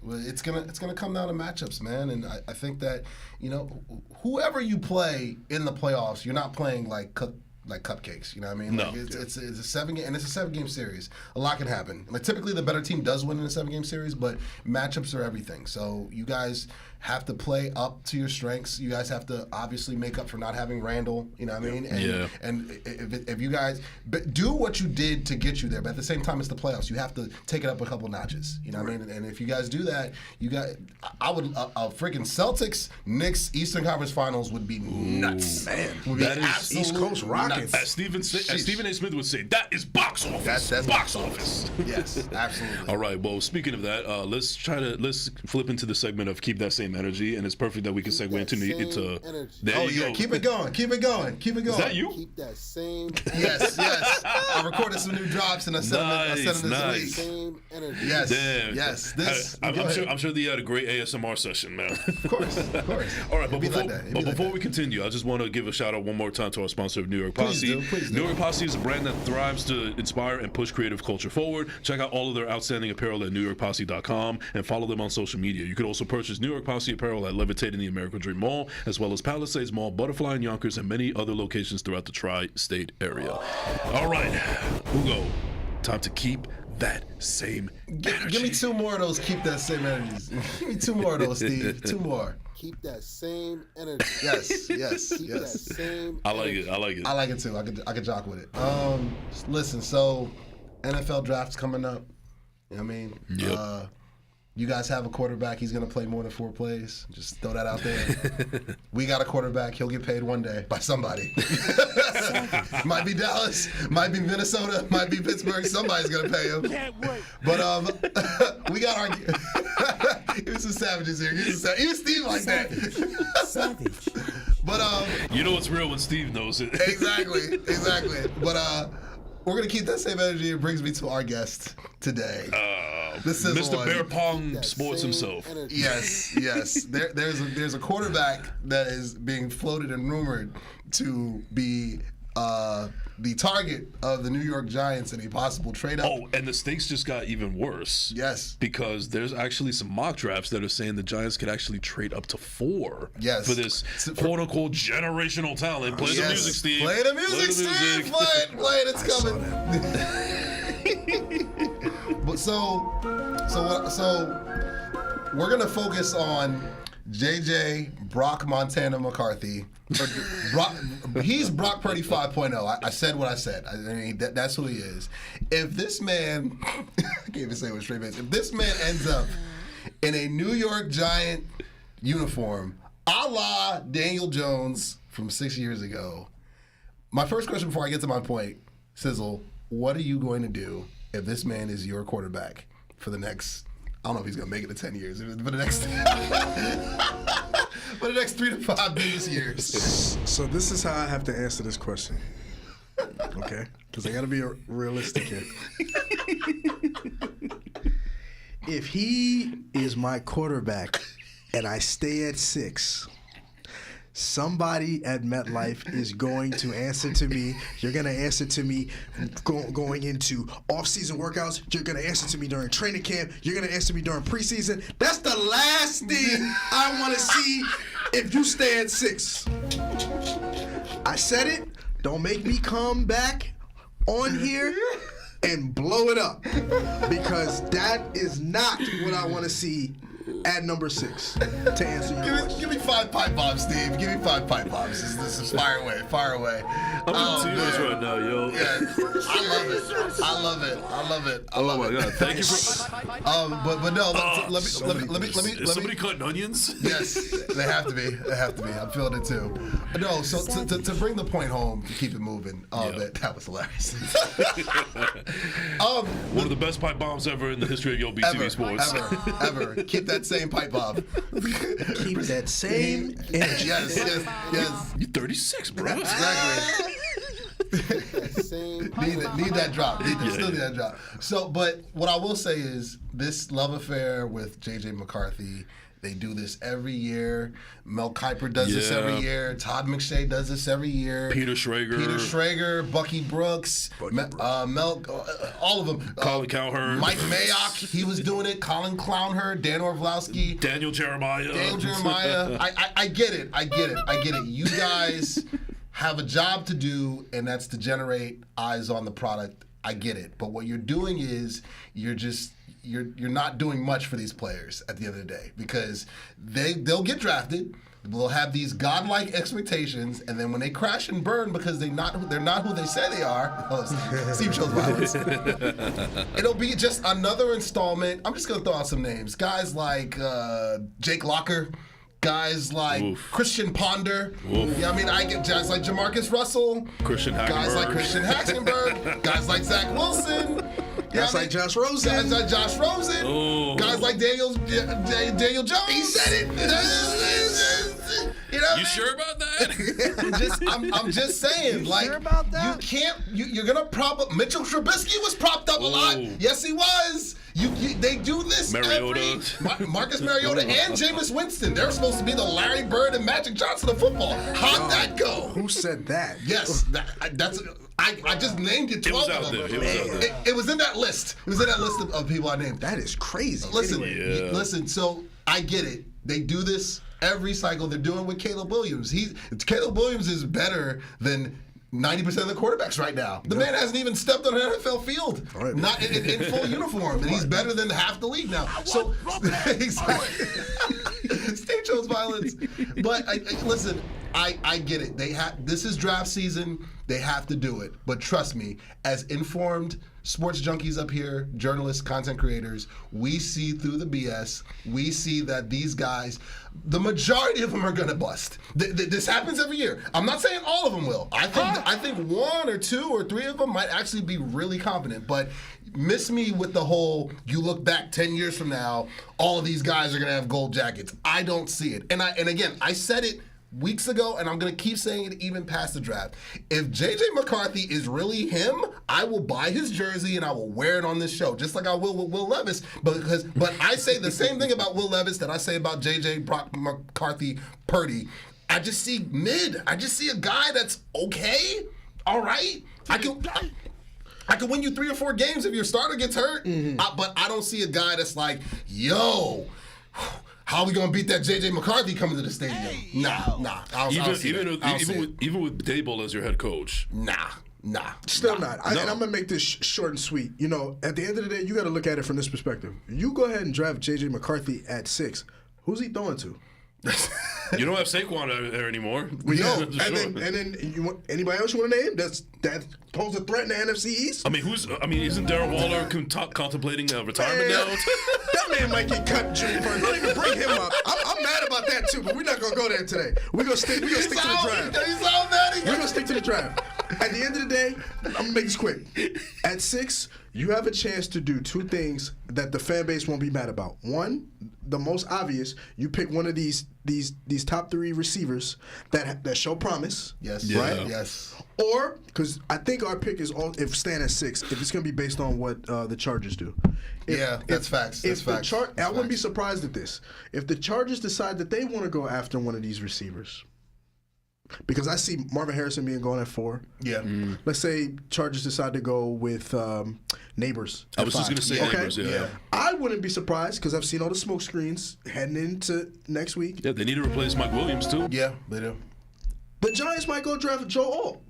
Well, it's gonna come down to matchups, man. And I think that whoever you play in the playoffs, you're not playing like cupcakes, you know what I mean? No. It's a 7-game, and it's a 7-game series. A lot can happen. Typically the better team does win in a 7-game series, but matchups are everything. So you guys have to play up to your strengths. You guys have to obviously make up for not having Randall, you know what I mean? And if you guys do what you did to get you there, but at the same time it's the playoffs, you have to take it up a couple notches, you know what I mean? And if you guys do that, I would freaking Celtics, Knicks, Eastern Conference Finals would be nuts. Man, would be that is East Coast rock. pockets. As Stephen A. Smith would say, that is box office. That's box office. Yes, absolutely. All right. Well, speaking of that, let's flip into the segment of keep that same energy, and it's perfect that we can segue into there you go. Keep it going. Is that you? Keep that same. Yes. I recorded some new drops and I sent them this week. Same energy. Yes. Damn. Yes. I'm sure they had a great ASMR session, man. Of course. All right, but Before before we continue, I just want to give a shout out one more time to our sponsor of New York Posse. Please do. New York Posse is a brand that thrives to inspire and push creative culture forward. Check out all of their outstanding apparel at NewYorkPosse.com and follow them on social media. You can also purchase New York Posse apparel at Levitate in the American Dream Mall, as well as Palisades Mall, Butterfly in Yonkers, and many other locations throughout the tri-state area. All right, Ugo, time to keep that same energy. Give me two more of those. Keep that same energies. Give me two more of those, Steve. Two more. Keep that same energy. Yes. Keep that same. I like it. I like it too. I could jock with it. Listen. So, NFL draft's coming up. You know what I mean? Yep. You guys have a quarterback. He's going to play more than 4 plays. Just throw that out there. We got a quarterback. He'll get paid one day by somebody. Might be Dallas. Might be Minnesota. Might be Pittsburgh. Somebody's going to pay him. Can't wait. But we got our. Here's some savages here. Even Steve like that. Savage. But You know it's real when Steve knows it. exactly. But we're gonna keep that same energy. It brings me to our guest today. This is Mr. one. Bear Pong Sports himself. Energy. Yes. There's a quarterback that is being floated and rumored to be the target of the New York Giants in a possible trade-up. Oh, and the stakes just got even worse. Yes. Because there's actually some mock drafts that are saying the Giants could actually trade up to 4 Yes. for this quote-unquote generational talent. Play the music, Steve. Play the music, Steve. Play it. It's coming. But so we're gonna focus on JJ Brock Montana McCarthy. He's Brock Purdy 5.0. I said what I said. I mean, that's who he is. If this man, I can't even say it with straight face. If this man ends up in a New York Giant uniform, a la Daniel Jones from 6 years ago, my first question before I get to my point, Sizzle, what are you going to do if this man is your quarterback for the next, I don't know if he's going to make it to 10 years, for the next for the next 3 to 5 business years? So this is how I have to answer this question. Okay? Because I got to be realistic here. If he is my quarterback and I stay at 6, somebody at MetLife is going to answer to me. You're going to answer to me going into off-season workouts. You're going to answer to me during training camp. You're going to answer me during preseason. That's the last thing I want to see if you stay at 6. I said it. Don't make me come back on here and blow it up, because that is not what I want to see at number 6, to answer your question. Give me 5 pipe bombs, Steve. Give me 5 pipe bombs. This is fire away. I'm in tears right now, yo. Yeah, I love it. Oh my God! Thank you for. But no. Let me. Is somebody cutting onions? Yes, they have to be. I'm feeling it too. No, so to bring the point home, to keep it moving. That was hilarious. One of the best pipe bombs ever in the history of Yo BTV Sports. Ever. Keep that same pipe bomb. Keep that same energy. Yes. You're 36, bro. Exactly. Need that drop. Still need that drop. So, but what I will say is this love affair with JJ McCarthy. They do this every year. Mel Kiper does this every year. Todd McShay does this every year. Peter Schrager, Bucky Brooks, Mel, all of them. Colin Cowherd. Mike Mayock, he was doing it. Colin Clownherd, Dan Orlovsky. Daniel Jeremiah. I get it. You guys have a job to do, and that's to generate eyes on the product. I get it. But what you're doing is you're not doing much for these players at the end of the day, because they'll get drafted, they'll have these godlike expectations, and then when they crash and burn because they're not who they say they are. Steve shows violence. It'll be just another installment. I'm just gonna throw out some names, guys like Jake Locker. Guys like Christian Ponder. Yeah, I mean, I get guys like Jamarcus Russell. Christian Hackenberg. Guys like Christian Hackenberg. Guys like Zach Wilson. Guys like Josh Rosen. Guys like Josh Rosen. Guys like Daniel Jones. He said it. You know you sure about that? I'm just saying, like, sure about that? you can't. You're gonna prop up. Mitchell Trubisky was propped up a lot. Yes, he was. They do this. Mariota. Marcus Mariota and Jameis Winston. They're supposed to be the Larry Bird and Magic Johnson of football. How'd that go? Who said that? Yes, that's. I just named you 12 of them. It was in that list. It was in that list of people I named. That is crazy. Listen. So I get it. They do this every cycle. They're doing with Caleb Williams. Caleb Williams is better than 90% of the quarterbacks right now. The man hasn't even stepped on an NFL field, not in full uniform, and he's better than half the league now. So, exactly. State chose violence. But listen, I get it. This is draft season. They have to do it. But trust me, as informed sports junkies up here, journalists, content creators, we see through the BS. We see that these guys, the majority of them are going to bust. This happens every year. I'm not saying all of them will. I think one or two or three of them might actually be really competent. But miss me with the whole, you look back 10 years from now, all of these guys are going to have gold jackets. I don't see it. And again, I said it weeks ago, and I'm going to keep saying it even past the draft. If J.J. McCarthy is really him, I will buy his jersey and I will wear it on this show, just like I will with Will Levis. But I say the same thing about Will Levis that I say about J.J. McCarthy Purdy. I just see mid. I just see a guy that's okay, all right. I can win you 3 or 4 games if your starter gets hurt, but I don't see a guy that's like, yo, how are we gonna beat that J.J. McCarthy coming to the stadium? Nah. Even with Daboll as your head coach. Nah. Still not. And I'm gonna make this short and sweet. You know, at the end of the day, you got to look at it from this perspective. You go ahead and draft J.J. McCarthy at 6. Who's he throwing to? You don't have Saquon there anymore. We know. And then anybody else you want to name that pose a threat in the NFC East? I mean, isn't Darren Waller contemplating retirement now? That man might get cut June 1st. Don't even bring him up. I'm mad about that too, but we're not gonna go there today. We're gonna stick to the draft. We're gonna stick to the draft. At the end of the day, I'm gonna make this quick. At 6, you have a chance to do 2 things that the fan base won't be mad about. One, the most obvious, you pick one of these top 3 receivers that show promise. Yes. Right? Yeah. Yes. Or, because I think our pick is if stand at 6, if it's going to be based on what the Chargers do. That's facts. I wouldn't be surprised at this. If the Chargers decide that they want to go after one of these receivers, because I see Marvin Harrison being going at 4. Yeah. Let's say Chargers decide to go with Neighbors. I was just going to say Neighbors, yeah. I wouldn't be surprised because I've seen all the smoke screens heading into next week. Yeah, they need to replace Mike Williams, too. Yeah, they do. The Giants might go draft Joe Alt.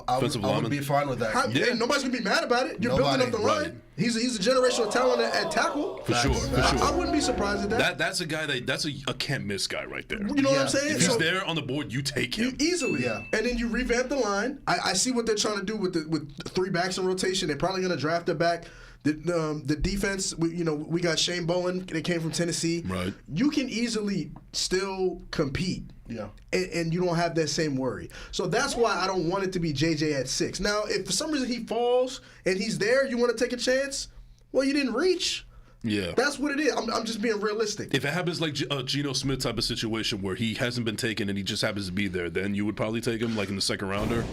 I would be fine with that. Nobody's going to be mad about it. You're building up the line. Right. He's a generational talent at tackle. For sure. I wouldn't be surprised at that. That's a guy that's a can't miss guy right there. You know what I'm saying? If he's there on the board, you take him. Easily. Yeah. And then you revamp the line. I see what they're trying to do with 3 backs in rotation. They're probably going to draft a back. The defense, we got Shane Bowen. They came from Tennessee. Right. You can easily still compete. Yeah. And you don't have that same worry. So that's why I don't want it to be JJ at 6. Now, if for some reason he falls and he's there, you want to take a chance? Well, you didn't reach. Yeah. That's what it is. I'm just being realistic. If it happens like a Geno Smith type of situation where he hasn't been taken and he just happens to be there, then you would probably take him like in the 2nd rounder?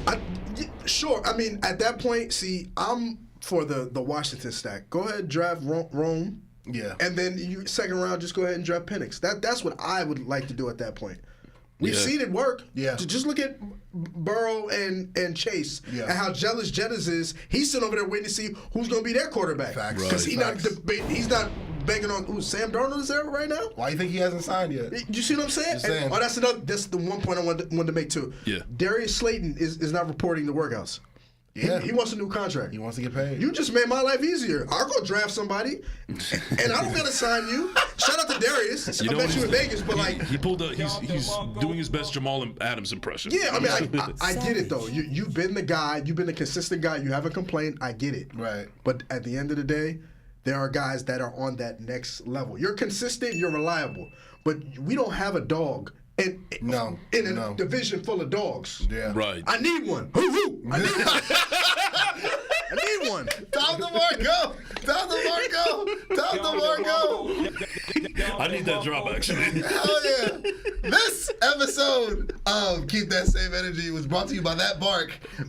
Sure. I mean, at that point, see, I'm for the Washington stack. Go ahead and draft Rome. Yeah. And then 2nd round, just go ahead and draft Penix. That's what I would like to do at that point. We've seen it work. Yeah. Just look at Burrow and Chase and how jealous Jettis is. He's sitting over there waiting to see who's going to be their quarterback. Because he's not begging on Sam Darnold is there right now. Why do you think he hasn't signed yet? You see what I'm saying? That's the one point I wanted to make too. Yeah. Darius Slayton is not reporting the workouts. Yeah. He wants a new contract. He wants to get paid. You just made my life easier. I'll go draft somebody, and I don't gotta sign you. Shout out to Darius. I met you in Vegas, but he's doing his best Jamal Adams impression. Yeah, I mean, I get it though. You've been the guy. You've been the consistent guy. You haven't complained. I get it. Right. But at the end of the day, there are guys that are on that next level. You're consistent. You're reliable. but we don't have a dog. In a division full of dogs. Yeah. Right. I need one. Hoo-hoo. I need one. I need one. Tom DeMarco. Tom DeMarco. Tom DeMarco. I need that drop, actually. Hell yeah. This episode of Keep That Same Energy was brought to you by That Bark. Keep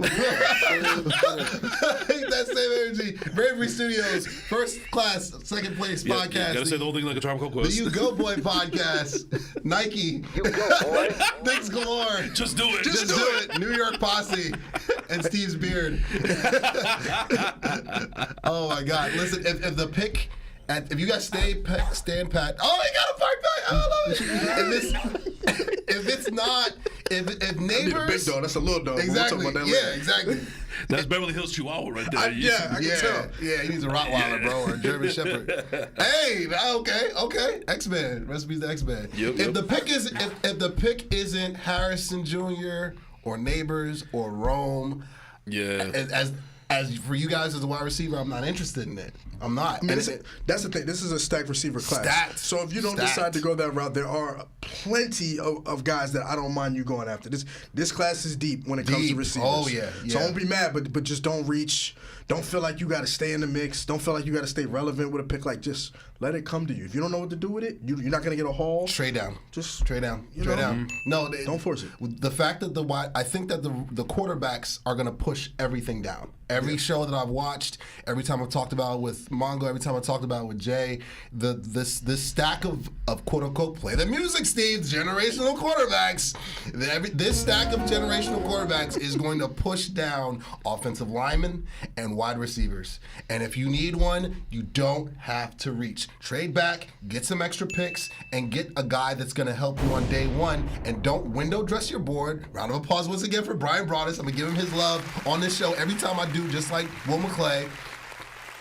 That Same Energy. Bravery Studios. First class, second place podcast. You gotta say the whole thing like a tropical quest. The You Go Boy podcast. Nike. You go, boy. Things galore. Just do it. Just do it. New York Posse and Steve's beard. Oh my God! Listen, if the pick, if you guys stand pat. Oh, he got a park back. I love it. If it's not, if neighbors, I need a big dog. That's a little dog. Exactly. We'll talk about that Yeah, later. exactly. That's Beverly Hills Chihuahua right there. I can tell. Yeah, he needs a Rottweiler, bro, or a German Shepherd. Hey, okay. X-Men. Recipes to X-Men. Yep. If the pick isn't Harrison Jr. or Neighbors or Rome, as for you guys as a wide receiver, I'm not interested in it. I'm not. I mean, that's the thing. This is a stacked receiver class. Stacked. So if you don't decide to go that route, there are plenty of guys that I don't mind you going after. This class is deep when it comes to receivers. Oh, yeah. So don't be mad, but just don't reach. Don't feel like you got to stay in the mix. Don't feel like you got to stay relevant with a pick. Like, just let it come to you. If you don't know what to do with it, you're not going to get a haul. Trade down. Just trade down. You Trade know? down. No, Don't force it. The fact that I think that the quarterbacks are going to push everything down. Every show that I've watched, every time I've talked about it with Mongo, every time I've talked about it with Jay, this stack of quote unquote play the music, Steve, generational quarterbacks. This stack of generational quarterbacks is going to push down offensive linemen and wide receivers. And if you need one, you don't have to reach. Trade back, get some extra picks, and get a guy that's going to help you on day one. And don't window dress your board. Round of applause once again for Brian Broaddus. I'm going to give him his love on this show every time I do, just like Will McClay.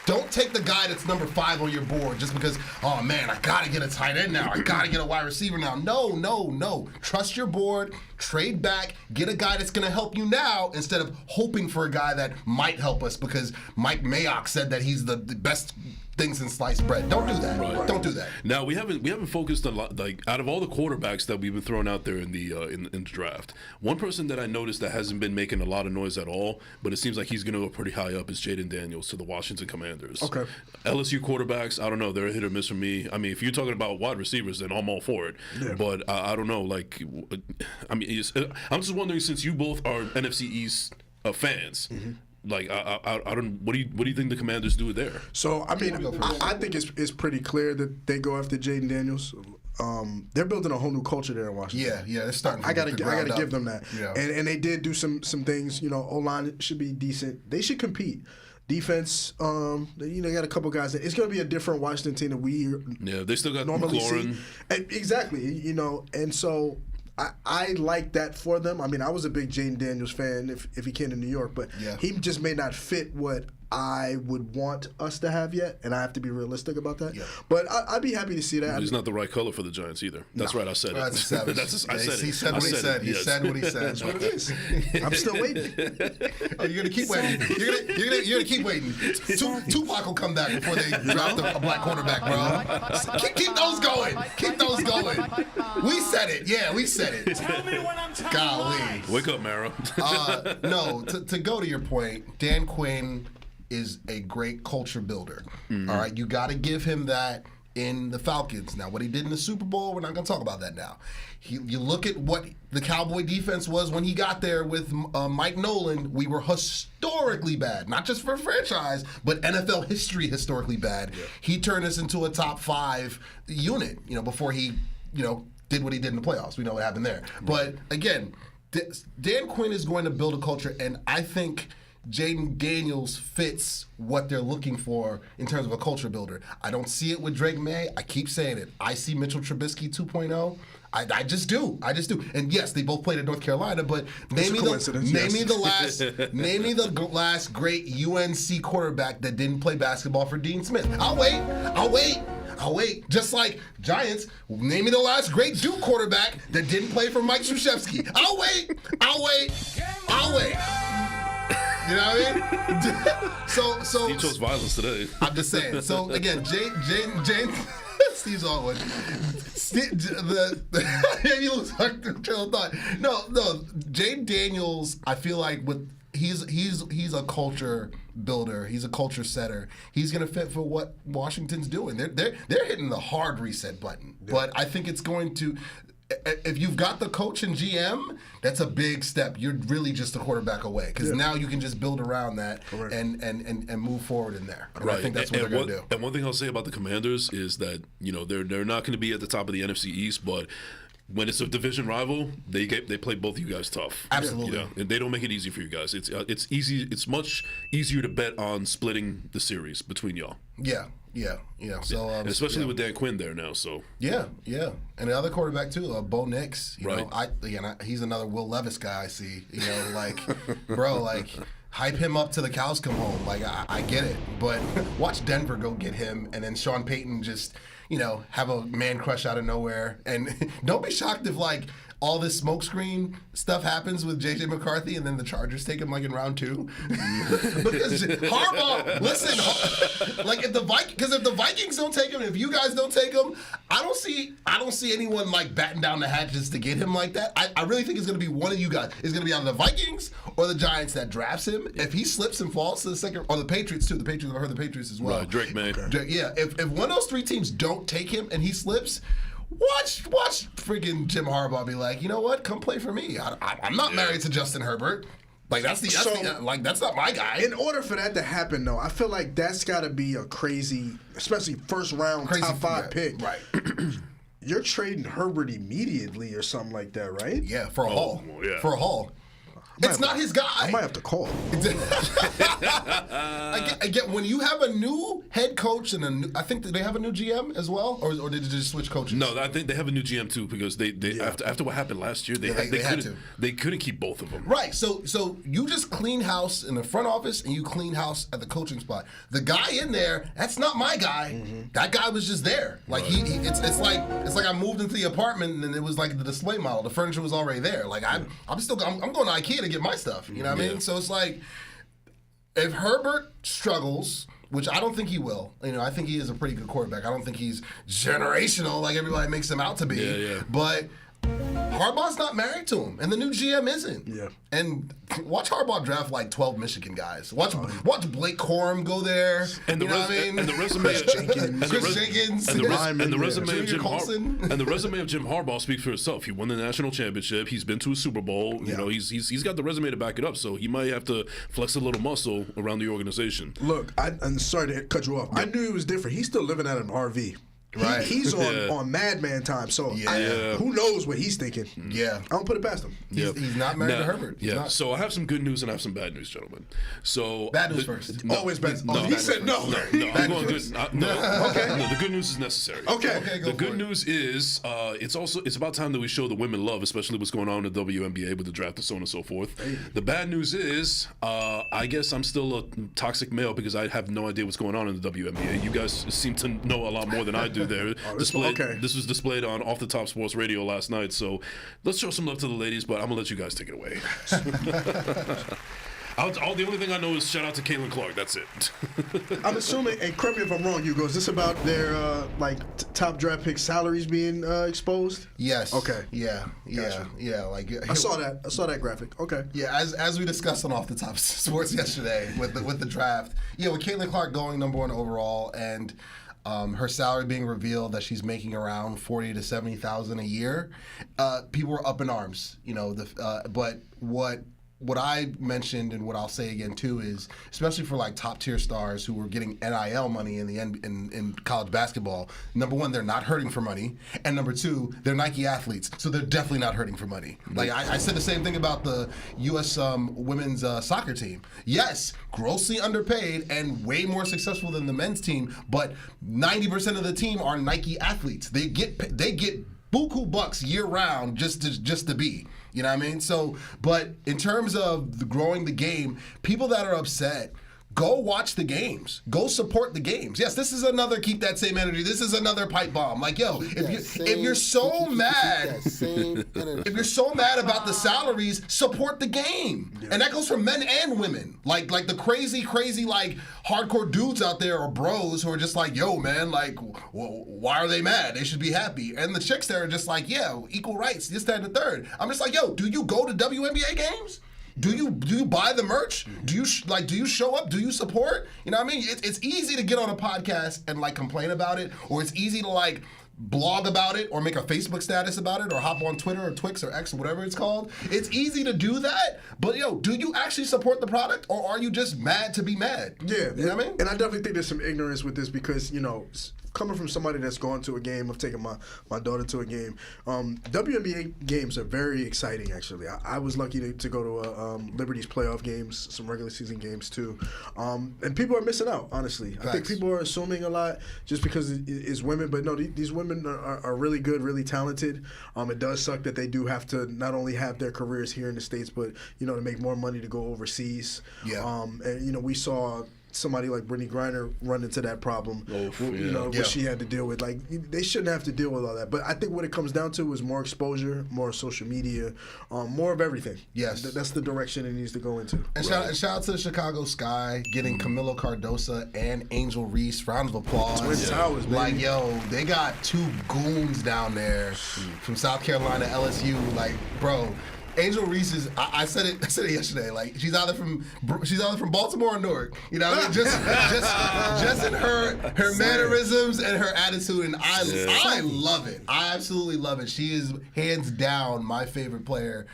Don't take the guy that's number 5 on your board just because, oh man, I gotta get a tight end now. I gotta get a wide receiver now. No. Trust your board, trade back, get a guy that's gonna help you now instead of hoping for a guy that might help us because Mike Mayock said that he's the best thing since sliced bread. Don't do that. Right. Don't do that. Now we haven't focused a lot. Like out of all the quarterbacks that we've been throwing out there in the in the draft, one person that I noticed that hasn't been making a lot of noise at all, but it seems like he's going to go pretty high up is Jaden Daniels to the Washington Commanders. Okay. LSU quarterbacks, I don't know, they're a hit or miss for me. I mean, if you're talking about wide receivers, then I'm all for it. Yeah. But I don't know. Like, I mean, I'm just wondering since you both are NFC East fans. Mm-hmm. Like I don't. What do you think the Commanders do there? So I mean, I think it's pretty clear that they go after Jaden Daniels. They're building a whole new culture there in Washington. Yeah, they're starting. I gotta give them that. Yeah. And they did do some things. You know, O-line should be decent. They should compete. Defense, they got a couple guys. It's going to be a different Washington team that we they still got normally McLaurin. See. Exactly. And so. I like that for them. I mean, I was a big Jaden Daniels fan if he came to New York, but he just may not fit what I would want us to have yet, and I have to be realistic about that. Yeah. But I'd be happy to see that. He's not the right color for the Giants either. That's right. I said it. That's savage. I said it. He said what he said. He said what he said. That's what it is. I'm still waiting. Oh, you're gonna keep waiting. You're gonna keep waiting. Tupac will come back before they draft a black quarterback, bro. Keep those going. Keep those going. We said it. Yeah, we said it. Tell me when I'm talking. Golly. Wake up, Mara. No, to go to your point, Dan Quinn is a great culture builder. Mm-hmm. All right, you got to give him that in the Falcons. Now, what he did in the Super Bowl, we're not going to talk about that now. You look at what the Cowboy defense was when he got there with Mike Nolan. We were historically bad, not just for franchise, but NFL history historically bad. Yeah. He turned us into a top 5 unit, before he, did what he did in the playoffs. We know what happened there. Right. But again, Dan Quinn is going to build a culture, and I think Jaden Daniels fits what they're looking for in terms of a culture builder. I don't see it with Drake May. I keep saying it. I see Mitchell Trubisky 2.0. I just do. And yes, they both played at North Carolina, but name me the last great UNC quarterback that didn't play basketball for Dean Smith. I'll wait. Just like Giants, name me the last great Duke quarterback that didn't play for Mike Krzyzewski. I'll wait. You know what I mean? So he chose violence today. I'm just saying. So again, Jane Steve Zalwood. You lose trail of thought. No. Jay Daniels, I feel like he's a culture builder. He's a culture setter. He's gonna fit for what Washington's doing. They're hitting the hard reset button. Yeah. But I think it's going to. If you've got the coach and GM, that's a big step. You're really just a quarterback away because now you can just build around that and move forward in there. And I think that's what they're going to do. And one thing I'll say about the Commanders is that they're not going to be at the top of the NFC East, but when it's a division rival, they play both of you guys tough. Absolutely. And they don't make it easy for you guys. It's easy. It's much easier to bet on splitting the series between y'all. Yeah. So and especially with Dan Quinn there now. So yeah, and the other quarterback too, Bo Nix. He's another Will Levis guy. I see. Hype him up till the cows come home. Like I get it, but watch Denver go get him, and then Sean Payton just have a man crush out of nowhere. And don't be shocked if all this smokescreen stuff happens with J.J. McCarthy, and then the Chargers take him in round 2. Because Harbaugh, listen, if the Vikings don't take him, if you guys don't take him, I don't see anyone batting down the hatches to get him like that. I really think it's going to be one of you guys. It's going to be either the Vikings or the Giants that drafts him. If he slips and falls to the second, or the Patriots too. The Patriots, I've heard the Patriots as well. Right, Drake May. Yeah, if one of those 3 teams don't take him and he slips. Watch freaking Jim Harbaugh be like, you know what? Come play for me. I'm not married to Justin Herbert. That's not my guy. In order for that to happen, though, I feel like that's got to be a crazy, especially first round top 5 pick. Right. You're trading Herbert immediately or something like that, right? Yeah, for a haul. Well, yeah. For a haul. It's not his guy. I might have to call. I get when you have a new head coach and I think they have a new GM as well, or did they just switch coaches? No, I think they have a new GM too because they after what happened last year, they couldn't keep both of them. Right. So you just clean house in the front office and you clean house at the coaching spot. The guy in there, that's not my guy. Mm-hmm. That guy was just there. It's like I moved into the apartment and it was like the display model. The furniture was already there. I'm going to IKEA to get my stuff. You know what I mean? So it's like, if Herbert struggles, which I don't think he will. I think he is a pretty good quarterback. I don't think he's generational like everybody makes him out to be. Yeah. But Harbaugh's not married to him, and the new GM isn't. Yeah. And watch Harbaugh draft 12 Michigan guys. Watch Blake Corum go there. And the resume of Jim Harbaugh speaks for itself. He won the national championship. He's been to a Super Bowl. Yeah. He's got the resume to back it up. So he might have to flex a little muscle around the organization. Look, I'm sorry to cut you off. I knew he was different. He's still living out an RV. Right. He's on Madman time, so who knows what he's thinking. Yeah. I don't put it past him. He's not married to Herbert. So I have some good news and I have some bad news, gentlemen. So bad news first. Always bad. He said no. No, I'm going good. No. Okay. No, the good news is necessary. Okay. The good news is it's about time that we show the women love, especially what's going on in the WNBA with the draft and so on and so forth. Hey. The bad news is I guess I'm still a toxic male because I have no idea what's going on in the WNBA. You guys seem to know a lot more than I do there. This was displayed on Off the Top Sports Radio last night, so let's show some love to the ladies, but I'm going to let you guys take it away. The only thing I know is shout out to Caitlin Clark. That's it. I'm assuming, and correct me if I'm wrong, Ugo, is this about their top draft pick salaries being exposed? Yes. Okay. Yeah. Gotcha. Yeah. I saw that graphic. Okay. Yeah. As we discussed on Off the Top Sports yesterday with the draft. Yeah, with Caitlin Clark going number 1 overall and her salary being revealed that she's making around $40,000 to $70,000 a year, people were up in arms. But what I mentioned and what I'll say again too is, especially for top tier stars who were getting NIL money in college basketball. Number 1, they're not hurting for money, and number 2, they're Nike athletes, so they're definitely not hurting for money. I said the same thing about the U.S. Women's soccer team. Yes, grossly underpaid and way more successful than the men's team, but 90% of the team are Nike athletes. They get buku bucks year round just to be. You know what I mean? So, but in terms of growing the game, people that are upset, Go watch the games. Go support the games. Yes, this is another keep that same energy. This is another pipe bomb. Like, yo, if you're so mad, if you're so mad about the salaries, support the game. Yeah. And that goes for men and women. Like the crazy, like hardcore dudes out there or bros who are just like, yo, man, like, why are they mad? They should be happy. And the chicks there are just like, yeah, equal rights, this, that, and the third. I'm just like, yo, do you go to WNBA games? Do you buy the merch? Do you show up? Do you support? You know what I mean? It's easy to get on a podcast and like complain about it, or it's easy to like blog about it or make a Facebook status about it or hop on Twitter or Twix or X or whatever it's called. It's easy to do that, but yo, do you actually support the product or are you just mad to be mad? Yeah. You know what I mean? And I definitely think there's some ignorance with this because, you know, coming from somebody that's gone to a game, I've taken my daughter to a game. WNBA games are very exciting, actually. I was lucky to go to Liberty's playoff games, some regular season games too. And people are missing out, honestly. Thanks. I think people are assuming a lot just because it's women, but no, these women are really good, really talented. It does suck that they do have to not only have their careers here in the States, but, you know, to make more money to go overseas. Yeah. And, you know, we saw somebody like Brittany Griner run into that problem, what she had to deal with. Like, they shouldn't have to deal with all that. But I think what it comes down to is more exposure, more social media, more of everything. Yes. That's the direction it needs to go into. And shout out to the Chicago Sky getting Camilo Cardosa and Angel Reese. Round of applause. Twin Towers, baby. Like, yo, they got two goons down there from South Carolina, LSU. Like, bro. Angel Reese is. I said it yesterday. Like, she's either from Baltimore or Newark. You know, what I mean? just in her mannerisms and her attitude, and I love it. I absolutely love it. She is hands down my favorite player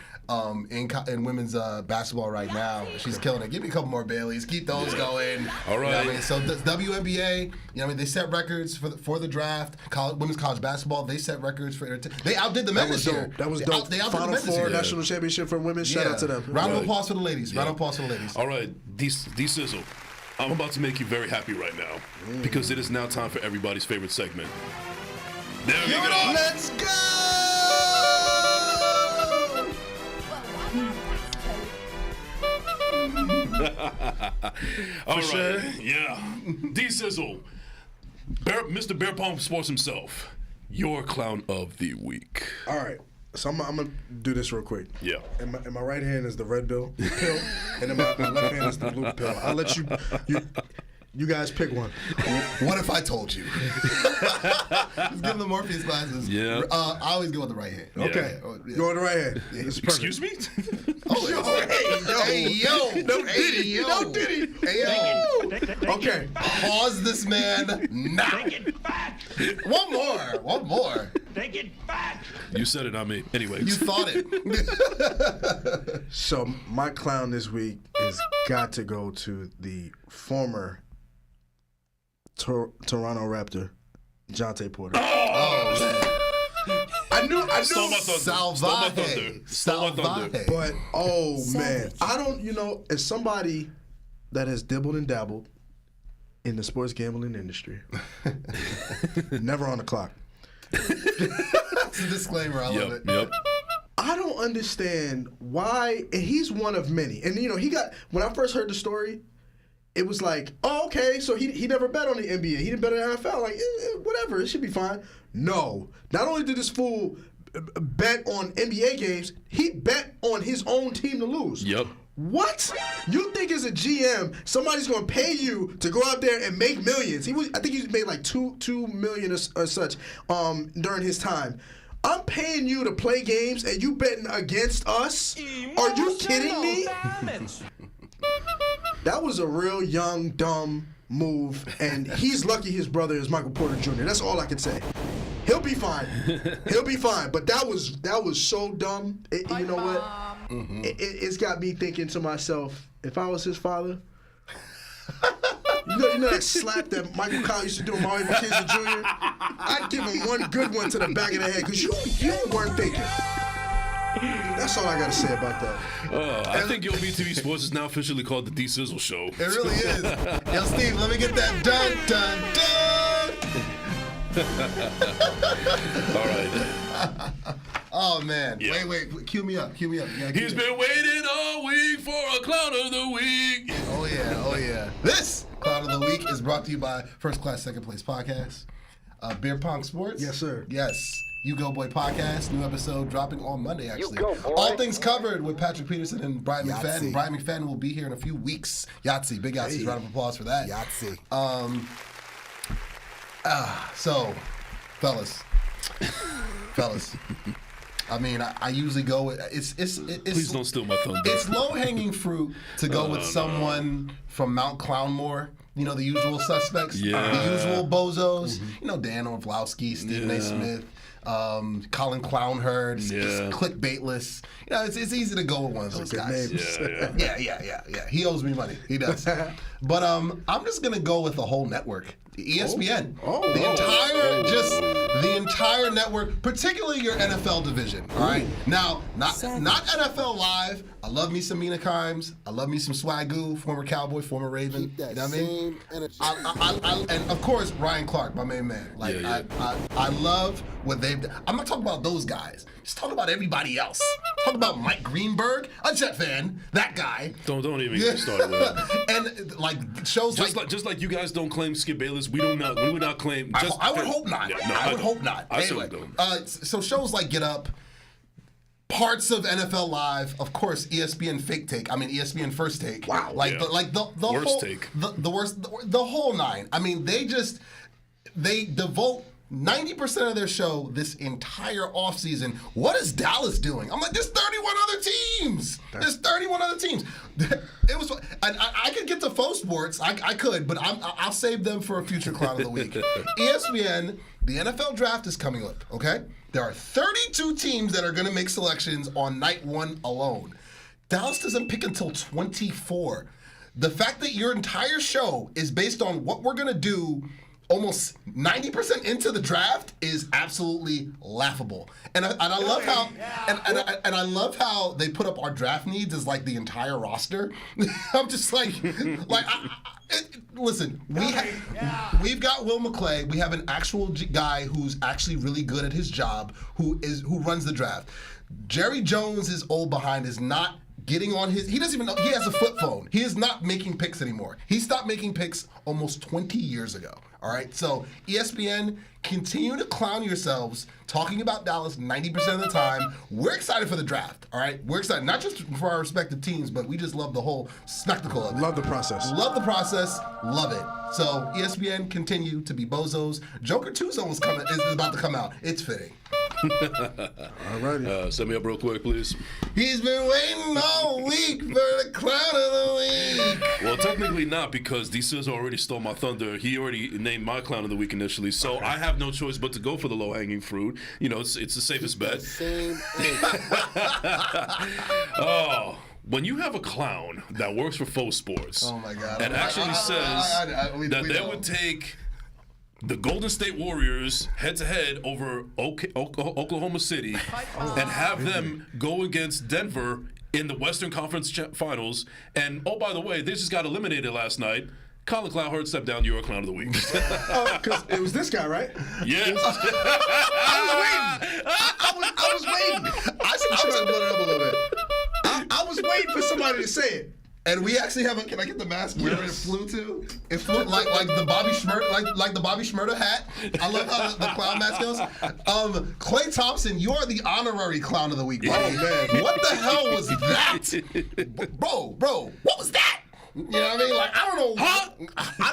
in women's basketball right now. She's killing it. Give me a couple more Baileys. Keep those going. All right. You know what I mean? So the WNBA, you know what I mean? They set records for the draft. Women's college basketball, they set records for they outdid the men this year. That was dope. They outdid Final the men this Four year. national championship for women. Shout out to them. Round of applause for the ladies. Round of applause for the ladies. All right, D-Sizzle, I'm about to make you very happy right now because it is now time for everybody's favorite segment. There we go. Let's go! All right. Sure. Yeah. D-Sizzle, Mr. Bear Palm Sports himself, your clown of the week. All right. So I'm gonna do this real quick. Yeah. In my right hand is the red pill, and in my left hand is the blue pill. I'll let you guys pick one. What if I told you? Just give them the Morpheus glasses. Yeah. I always go with the right hand. Okay. Yeah. Go on the right hand. Yeah. Excuse me? Hey, yo. No Diddy. No Diddy. Hey, yo. Okay. Pause this man now. One more. Take it back. You said it, not me. Anyways. You thought it. So my clown this week has got to go to the former Toronto Raptor, Jonte Porter. Oh, I knew. Stole my thunder. Stole my thunder. But man, I don't. You know, as somebody that has dibbled and dabbled in the sports gambling industry, never on the clock. It's a disclaimer. I love it. Yep. I don't understand why, and he's one of many. And you know, when I first heard the story, it was like, oh, okay, so he never bet on the NBA. He didn't bet on the NFL. Like, whatever, it should be fine. No. Not only did this fool bet on NBA games, he bet on his own team to lose. Yep. What? You think as a GM, somebody's going to pay you to go out there and make millions? I think he made like $2 million or such during his time. I'm paying you to play games and you betting against us? Are you kidding me? That was a real young, dumb move, and he's lucky his brother is Michael Porter Jr. That's all I can say. He'll be fine. He'll be fine. But that was so dumb. You know what? Mm-hmm. It's got me thinking to myself, if I was his father, you know that slap that Michael Kyle used to do in Mario McKenzie Jr.? I'd give him one good one to the back of the head because you weren't thinking. That's all I got to say about that. I think your BTV Sports is now officially called the D-Sizzle Show. It really is. Yo, Steve, let me get that dun, dun, dun. All right. Oh, man. Yeah. Wait. Cue me up. He's been waiting all week for a clown of the week. Oh yeah. This Clown of the Week is brought to you by First Class Second Place Podcast, Beer Pong Sports. Yes, sir. Yes. Ugo Boy Podcast, new episode dropping on Monday, actually. Go, boy. All Things Covered with Patrick Peterson and Brian Yahtzee. McFadden. Brian McFadden will be here in a few weeks. Yahtzee, big Yahtzee. Round of applause for that. Yahtzee. So, fellas. I mean, I usually go with it's Please don't steal my thunder. It's low hanging fruit to go with someone from Mount Clownmore. You know, the usual suspects, the usual bozos. You know, Dan Orlowski, Stephen A. Smith, Colin Clownherd, just clickbaitless. You know, it's easy to go with one of those guys. Yeah. He owes me money. He does. But I'm just gonna go with the whole network. ESPN. The entire network, particularly your NFL division. All right. Now, not NFL Live. I love me some Mina Kimes. I love me some Swagoo, former Cowboy, former Raven. Keep that you know what I mean? same energy. And of course Ryan Clark, my main man. I love what they've done. I'm not talking about those guys. Just talking about everybody else. Talk about Mike Greenberg, a Jet fan, that guy. Don't even get started with that. And like shows just like you guys don't claim Skip Bayless, we would not claim. I would hope not. Yeah, no, I would hope not. I Anyway, don't. so shows like Get Up, parts of NFL Live, of course, ESPN Fake Take. I mean, ESPN First Take. Wow. The Worst whole take. the worst, the whole nine. I mean, they devote 90% of their show this entire offseason. What is Dallas doing? I'm like, there's 31 other teams. It was. I could get to faux sports. I could, but I'll save them for a future Clown of the Week. ESPN, the NFL draft is coming up, okay? There are 32 teams that are going to make selections on night one alone. Dallas doesn't pick until 24. The fact that your entire show is based on what we're going to do almost 90% into the draft is absolutely laughable. And I love how and I love how they put up our draft needs as like the entire roster. I'm just like listen, we've got Will McClay. We have an actual guy who's actually really good at his job, who runs the draft. Jerry Jones is old behind, is not getting on he doesn't even know, he has a flip phone. He is not making picks anymore. He stopped making picks almost 20 years ago. All right, so ESPN, continue to clown yourselves talking about Dallas 90% of the time. We're excited for the draft, all right? We're excited, not just for our respective teams, but we just love the whole spectacle of it. Love the process. Love the process, love it. So ESPN, continue to be bozos. Joker 2 is about to come out. It's fitting. Alrighty. Set me up real quick, please. He's been waiting all week for the Clown of the Week. Well, technically not, because D Scissor already stole my thunder. He already named my Clown of the Week initially, so I have no choice but to go for the low-hanging fruit. You know, it's the safest bet. Same energy. Oh. When you have a clown that works for faux sports, Oh my God. and actually says we that they know. would take the Golden State Warriors head-to-head over Oklahoma City and have them go against Denver in the Western Conference Finals, and oh, by the way, they just got eliminated last night. Colin Clownherd stepped down to your Clown of the Week. Because it was this guy, right? Yeah. I was waiting. I was going to blow it up a little bit. I was waiting for somebody to say it. And we actually have can I get the mask where it flew to? It flew like the Bobby Shmurda, like the Bobby Shmurda hat. I love how the clown mask goes. Klay Thompson, you are the honorary Clown of the Week, buddy. Oh, man. What the hell was that? Bro, what was that? You know what I mean? Like, I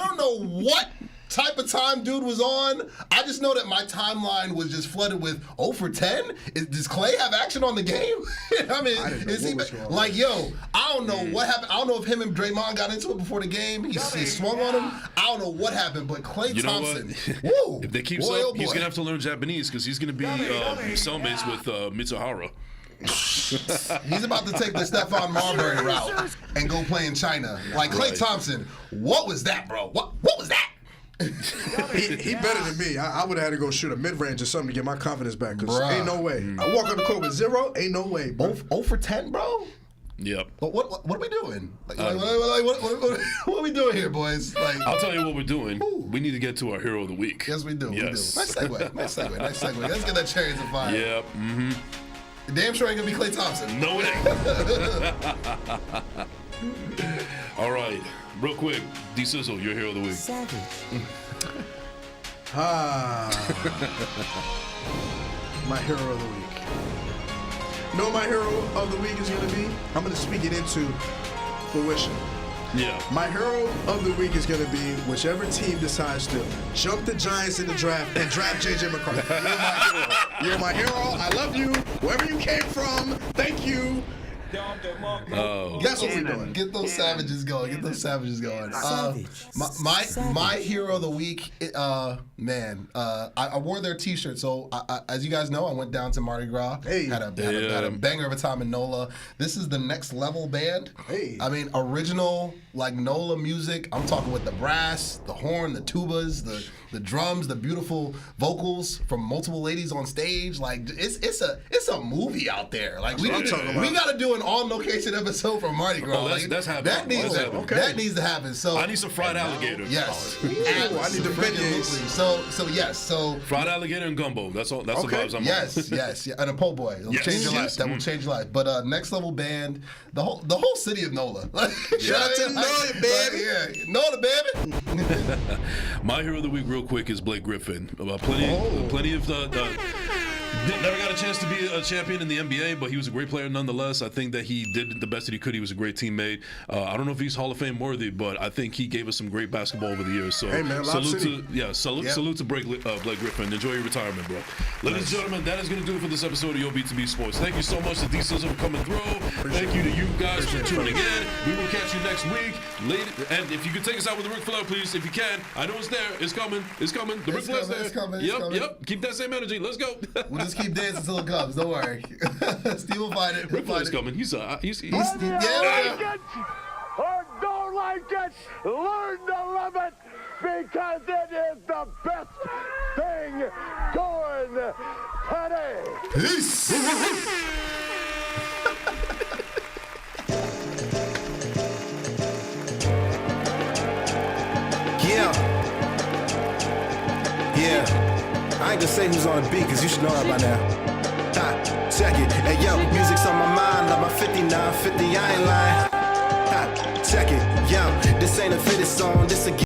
don't know what type of time dude was on. I just know that my timeline was just flooded with 0 for 10. Does Klay have action on the game? I mean, is he like, yo, I don't know what happened. I don't know if him and Draymond got into it before the game. He swung on him. I don't know what happened, but Klay Thompson, woo, if they keep boy, up, oh he's boy. going to have to learn Japanese because he's going to be cellmates with Mitsuhara. He's about to take the Stephon Marbury route and go play in China. Like Klay Thompson, what was that, bro? What was that? He better than me. I would have had to go shoot a mid-range or something to get my confidence back. Because Bruh. ain't no way. I walk on the court with 0. Ain't no way, bro. 0 for 10, bro? Yep. But what are we doing? What are we doing here, boys? Like, I'll tell you what we're doing. We need to get to our hero of the week. yes, we do. Yes. We do. Nice segue. Let's get that cherry to fire. Yep. Mm-hmm. Damn sure ain't gonna be Klay Thompson. No, it ain't. All right, real quick, D Sizzle, your hero of the week. Savage. My hero of the week. No, my hero of the week is going to be, I'm going to speak it into fruition. Yeah. My hero of the week is going to be whichever team decides to jump the Giants in the draft and draft J.J. McCarthy. You're my hero. You're my hero. I love you. Wherever you came from, thank you. Oh. That's what we're doing. Get those savages going. Get those savages going. My hero of the week, man. I wore their T-shirt. So as you guys know, I went down to Mardi Gras. Hey. Had a banger of a time in NOLA. This is the Next Level band. Hey. I mean, original like NOLA music. I'm talking with the brass, the horn, the tubas, the drums, the beautiful vocals from multiple ladies on stage. Like it's a movie out there. Like we got to do an on-location episode for Mardi Gras. Oh, that's happening. That needs to happen. So I need some fried alligator. yes, I need the beignets. So fried alligator and gumbo. That's all. That's the vibes I'm on. yes, and a po' boy. It'll change your life. That will change your life. But Next Level band, the whole city of NOLA. Shout out to NOLA, baby. NOLA, baby. My hero of the week, real quick, is Blake Griffin. Plenty of never got a chance to be a champion in the NBA, but he was a great player nonetheless. I think that he did the best that he could. He was a great teammate. I don't know if he's Hall of Fame worthy, but I think he gave us some great basketball over the years. So hey man, salute to Blake Griffin. Enjoy your retirement, bro. Ladies and gentlemen, that is going to do it for this episode of Yo BTV Sports. Thank you so much to D Sizzle for coming through. Thank you to you guys for tuning in. We will catch you next week. And if you could take us out with the Ric Flair, please, if you can. I know it's there. It's coming. The Ric Flair's there. It's coming. Yep. Keep that same energy. Let's go. We'll just keep dancing until it comes. Don't worry. Steve will find it. Ric Flair's coming. He's Like it or don't like it, learn to love it because it is the best thing going today. Peace. Yeah. I ain't gonna say who's on the beat, cause you should know that by now. Check it. Hey yo, music's on my mind, like my 59, 50, I ain't lying. Check it. Yo, this ain't a fitted song, this a